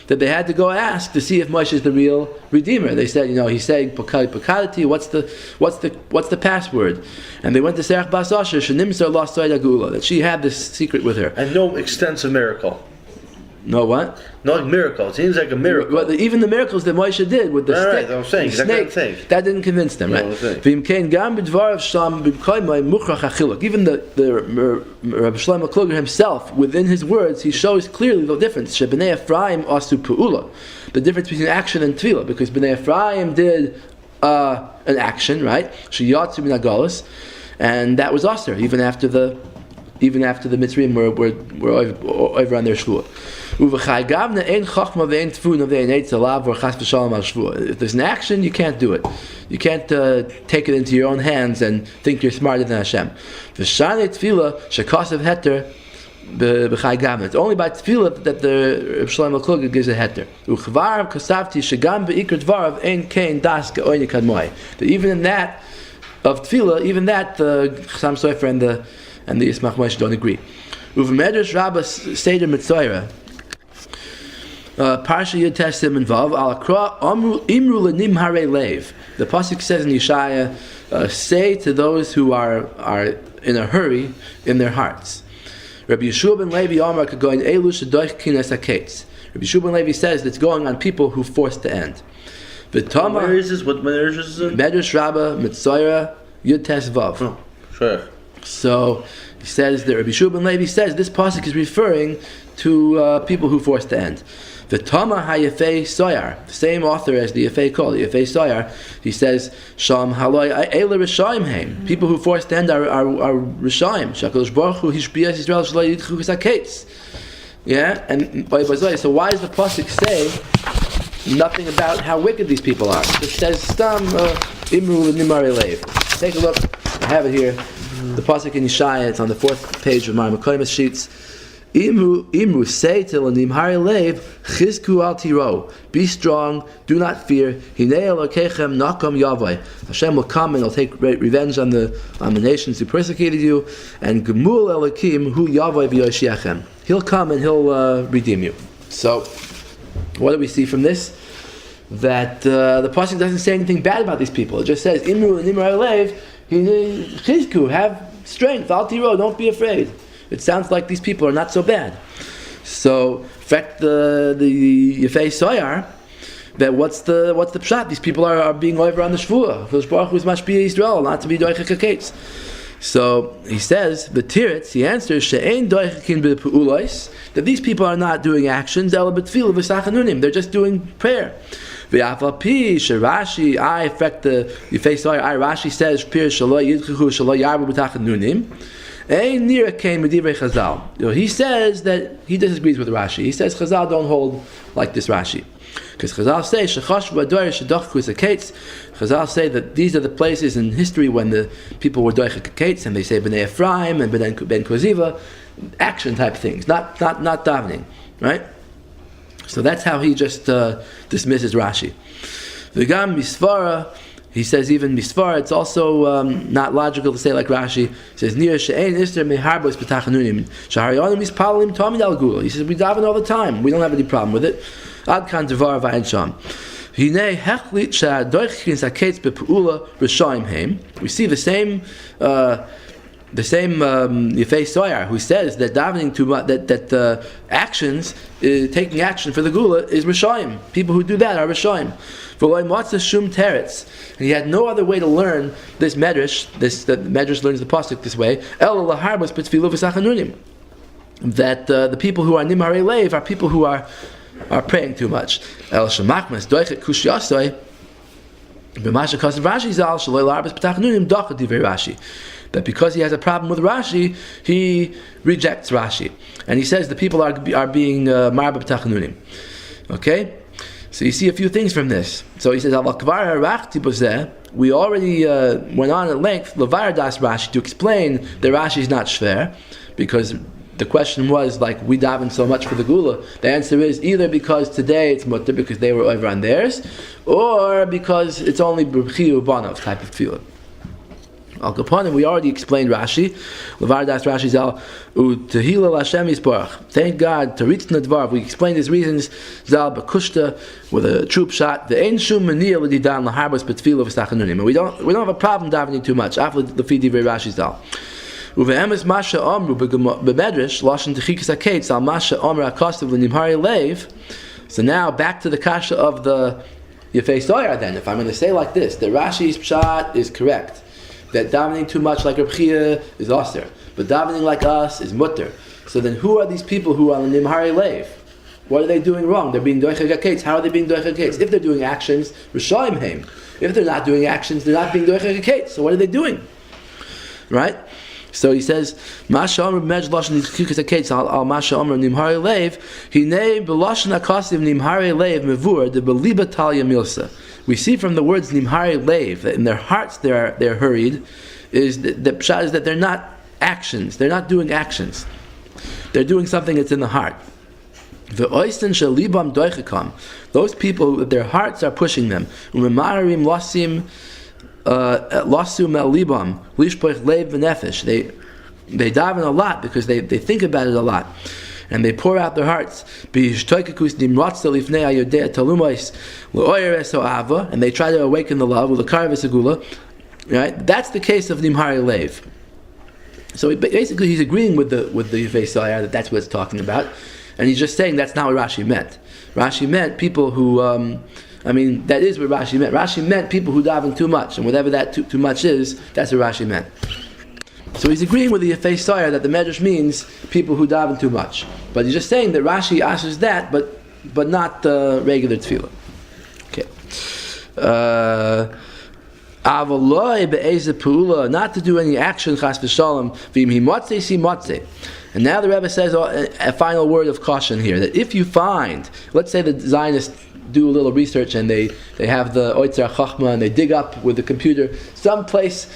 that they had to go ask to see if Moshe is the real Redeemer. They said, he's saying Pakadati, what's the password? And they went to Serach Bas Asher, Shenimser lost Agula, that she had this secret with her. And no extensive miracle. No what? No miracle. It seems like a miracle. But even the miracles that Moshe did with the stick, I'm saying, the snake, that didn't convince them, right? Even the Rebbe Shlomo Kluger himself, within his words, he shows clearly the difference. B'nei Ephraim asu pu'ula, the difference between action and tefillah, because B'nei Ephraim did an action, right? Sheyatzu min hagalos, and that was aser even after the Mitzrayim were over on their shvuah. If there's an action, you can't do it. You can't take it into your own hands and think you're smarter than Hashem. It's only by tefillah that the Rebbe Shlomo Kluger gives a heter. That even in that of tefillah, even that the Chassam Sofer and the Yismach Moshe don't agree. Medrash Rabbah Seder Mitzvah. Parsha Yud Tesem and Vav Al Akra Imru Lenim Hare Lev. The pasuk says in Yeshaya, say to those who are in a hurry in their hearts. Rabbi Yeshua ben Levi Amar Kagoin Elu Shedoich Kines HaKetz. Rabbi Yeshua ben Levi says that it's going on people who force the end. Where is this? What Medrash is this? Medrash Rabbah Mitzayra Yud Tes Vav. Oh, sure. So he says that Rabbi Yeshua ben Levi says this pasuk is referring to people who force the end. The Tama HaYefei Soyar, the same author as the Yefei Kol, the Yefei Soyar, he says, Sham Haloi Eile Rishayim Heim. People who force the end are Rishayim. Shakadosh Baruch Hu Hishbiyas Yisrael Shalai Yidchu Kisaketz. Yeah, and so why does the pasuk say nothing about how wicked these people are? It says Stam Imru Nimari Lev. Take a look. I have it here. The pasuk in Yeshaya. It's on the 4th page of my Mekoimus sheets. Imru say to Nimari Lev Chizku al Tiro. Be strong. Do not fear. Hinei Elokechem Nakam Yavai. Hashem will come and will take revenge on the nations who persecuted you. And Gemul Elokim Hu Yavai v'Yoshiachem. He'll come and he'll redeem you. So, what do we see from this? That the pasuk doesn't say anything bad about these people. It just says Imru and Nimar Lev Chizku, have strength. Al Tiro, don't be afraid. It sounds like these people are not so bad. So, in fact, the Yefei Soyar, that what's the pshat? These people are being over on the Shvuah. Because Baruch Hu is Mashpia Yisrael, not to be Doichek HaKetz. So he says, the Tiritz, he answers, She'ein doichekin b'pu'ulos, that these people are not doing actions, ela b'tfilah v'sachanunim, they're just doing prayer. V'afal pi, she'Rashi, I affect the Yefei Soyar, Rashi says, Pir shelo yidchuchu shelo yarbu b'tachanunim, ein nira kein medivrei Chazal. He says that he disagrees with Rashi. He says Chazal don't hold like this Rashi. Because Chazal say Chazal say that these are the places in history when the people were doichek haketz, and they say Bnei Ephraim and Ben Koziva, action type things, not davening, right? So that's how he just dismisses Rashi. V'gam misvara, he says even misvara, it's also not logical to say like Rashi. He says Nir she'ein ister meharbos b'tachanunim shaharyonim mispalim tamid al gula. He says we daven all the time. We don't have any problem with it. Ad kan devar v'ayin sham. Hinei hechlit she'adoichkin saketz bepu'ula r'shaim heim. We see the same Yefei Soyar who says that davening to that actions, taking action for the gula is r'shaim. People who do that are r'shaim. V'loy matzah shum teretz. And he had no other way to learn this medrash. The medrash learns the pasuk this way. El laharbos b'tfilu v'sachanunim. That the people who are nimharei leiv are people who are praying too much. El shemachmas doichet kushyasoy b'masha kasav Rashi zal shaloi larbes b'tachanunim dachat divrei Rashi. That because he has a problem with Rashi, he rejects Rashi, and he says the people are being marba b'tachanunim. Okay, so you see a few things from this. So he says al kvar harachti b'zeh. We already went on at length levar das Rashi to explain that Rashi is not shver, because the question was, like, we daven so much for the gula. The answer is either because today it's mutter because they were over on theirs, or because it's only b'chiyu banov type of tefillah. Al kaponim, we already explained Rashi. Levar das Rashi zal utehila l'Hashem yisbarach. Thank God to reach nadvar. We explained his reasons zal b'kushta with a troop shot. The ein shum maniya l'didan l'harbos b'tefillah v'stachanunim. And we don't have a problem davening too much. After the fidi Rashi zal. Uve'emes masha amru b'medrash lashon techikas haketz al masha amru akasav l'nimhari leiv. So now back to the kasha of the Yefei Soyar. Then, if I'm going to say like this, the Rashi's pshat is correct, that davening too much like Reb Chia is aser, but davening like us is mutter. So then, who are these people who are on nimhari leiv? What are they doing wrong? They're being doichek haketz. How are they being doichek haketz? If they're doing actions, r'shaim heim. If they're not doing actions, they're not being doichek haketz. So what are they doing? Right? So he says, Masha Omer b'medj lashon chikas haketz al Masha Omer nimhari leiv, hinei b'lashon hakasiv nimhari leiv mevur de beliba talia milsa. We see from the words nimhari leiv that in their hearts they're hurried. Is the pshat is that they're not actions. They're not doing actions. They're doing something that's in the heart. The oisten shalibam doichekam. Those people, their hearts are pushing them. Umemarim lasim. Lasum el libam lishpoich leiv v'nefesh. They daven a lot because they think about it a lot, and they pour out their hearts. B'yishtoikekus dimratza lifnei ayodei talumos leoyeres oava, and they try to awaken the love with the karves agula. Right, that's the case of nimhari leiv. So basically, he's agreeing with the Yefei Sayar that that's what it's talking about, and he's just saying that's not what Rashi meant. Rashi meant people who, that is what Rashi meant. Rashi meant people who daven too much, and whatever that too much is, that's what Rashi meant. So he's agreeing with the Yefei Sayar that the Medrash means people who daven too much, but he's just saying that Rashi answers that, but not the regular tefillah. Okay. Not to do any action, chas v'shalom, and now the Rebbe says a final word of caution here, that if you find, let's say the Zionists do a little research and they have the Oitzer Chachma and they dig up with the computer someplace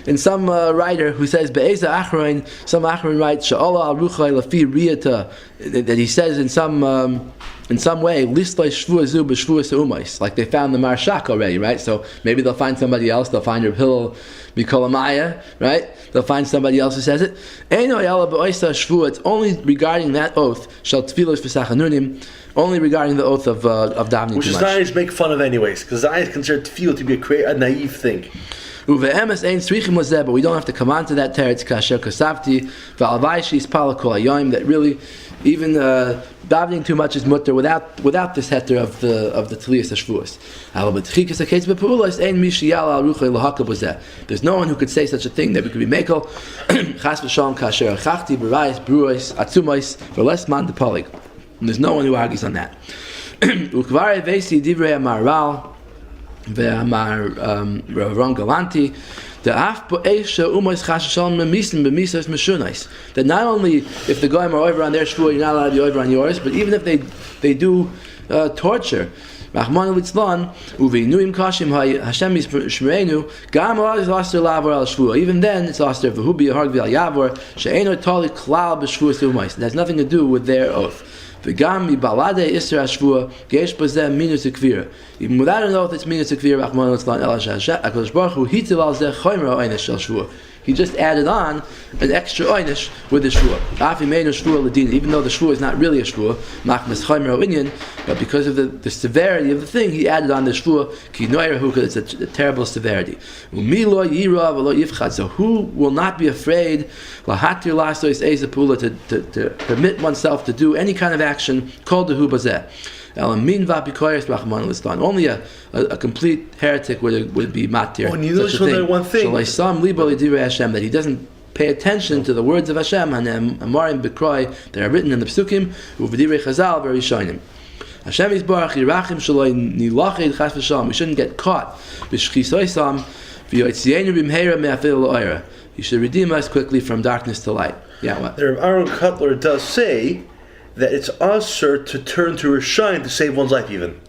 in some writer who says Be'eza Achroin, some Achroin writes Sha'ala al Ruchai Lafi Riyata, that he says in some way Listlai Shvua Zu B'Shvua Se'umais, like they found the Marshak already, right? So maybe they'll find somebody else, they'll find Reb Hillel Mikolamaya, right? They'll find somebody else who says it. Eino Yala B'Oisa Shvua, it's only regarding that oath, Shal Tfilos V'Sachanunim, only regarding the oath of davening, which is Zionists make fun of anyways, because Zionists consider tefillah to be a naive thing. But we don't have to come on to that teretz kasher kasavti v'alvayshis palakol hayoim, that really even davening too much is mutter without this heter of the tliyas hashvuos. There's no one who could say such a thing, that we could be mekel chas v'shalom kasher achachti b'rayis bruos atzumos for less man depolig. And there's no one who argues on that. Ukvar evesi divrei amaral ve'amar Ron Galanti, that not only if the goyim are over on their shvua, you're not allowed to be over on yours, but even if they do torture, even then it's aster. It has nothing to do with their oath. Even without an oath, it's minus ekvir. He just added on an extra oynish with the shvua. Even though the shvua is not really a shvua, but because of the severity of the thing, he added on the shvua, because it's a terrible severity. So who will not be afraid to permit oneself to do any kind of action called the hubazeh? Only a complete heretic would be matir. Oh, and you notice one thing. That he doesn't pay attention to the words of Hashem and amarim b'kroi that are written in the psukim u'v'direi chazal very shining. Hashem yisbarach yirachim shaloi nilached chas v'shalom. We shouldn't get caught b'shchisoisam v'yotzienu b'mheira me'afil lo'ira. He should redeem us quickly from darkness to light. Yeah, what? The Aaron Cutler does say that it's usher to turn to Rishayim to save one's life even.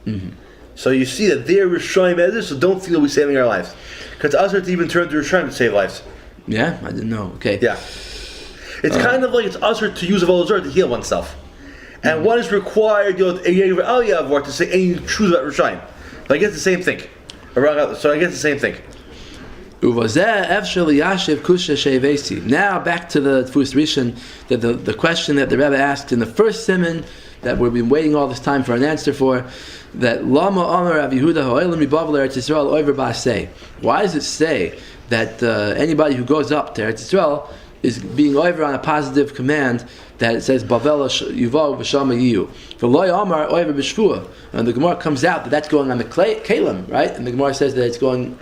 Mm-hmm. So you see that they're Rishayim as this, so don't feel we're saving our lives. Because it's usher to even turn to Rishayim to save lives. Yeah, I didn't know. Okay. Yeah. It's kind of like it's usher to use a volazor to heal oneself. And one is required to say any truth about Rishayim. So I guess the same thing. Now back to the Tfus Rishon, the question that the Rebbe asked in the first simon that we've been waiting all this time for an answer for, that Lama Amar Rav Yehuda Ha'olam Mibavel Eretz Yisrael Oiver Ba'aseh. Why does it say that anybody who goes up to Eretz Yisrael is being over on a positive command, that it says Bavel Yuvav V'Shama Yiyu V'Loi Amar Oiver B'Shvua, and the Gemara comes out that that's going on the Kalim, right? And the Gemara says that it's going,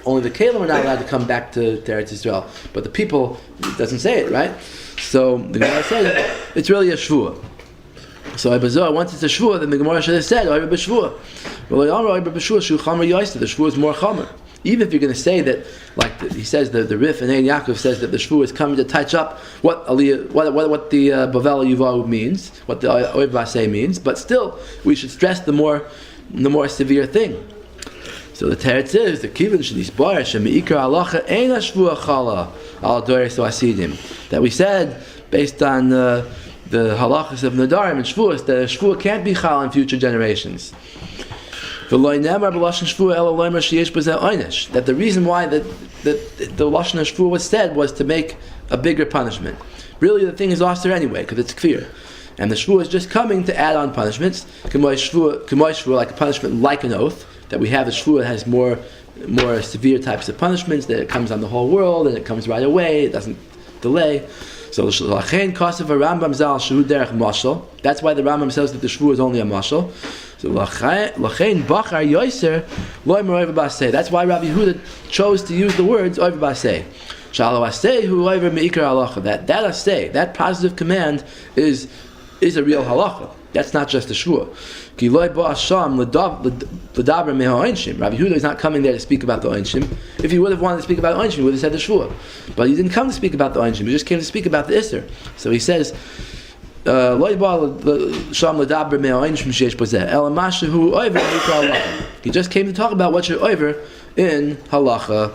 only the Kalim are not allowed to come back to Eretz Yisrael, but the people, it doesn't say it, right? So the Gemara says it's really a Shvua. So once it's a Shvua, then the Gemara should have said Oiver B'Shvua. The Shvua is more Chomer. Even if you're going to say that, like he says, the Rif and Ein Yaakov says that the Shvua is coming to touch up what the Bavel Yuvahu means, what the Oiv Basei means, but still we should stress the more severe thing. So the teretz is the kivin shenisbar shemiikar halacha ein hashvua chala al doris asidim, that we said based on the halachas of nadarim and shvuas that a shvua can't be chal in future generations. That the reason why that the lashon shvua was said was to make a bigger punishment. Really, the thing is aser anyway because it's kfir, and the shvua is just coming to add on punishments. K'moy shvua, like a punishment like an oath. that we have a shvua that has more severe types of punishments, that it comes on the whole world and it comes right away, it doesn't delay. So lachein kasav Rambam zal shehu derech mashal. That's why the Rambam says that the shvua is only a mashal. So lachein bachar yoiser loy meroiv basei. That's why Rabbi Yehuda chose to use the words oiv basei. Shalo asei hu oiver meikar halacha. That asei, that positive command is a real halacha. That's not just a shvua. Ki loy bo asham l'daber me'ha'onshim. Rabbi Yehuda is not coming there to speak about the onshim. If he would have wanted to speak about the onshim, he would have said the shvua. But he didn't come to speak about the onshim. He just came to speak about the isser. So he says, loy bo asham l'daber me'ha'onshim sheish bozeh. Elamashu hu oiver me'ikar halacha. He just came to talk about what you're over in halacha.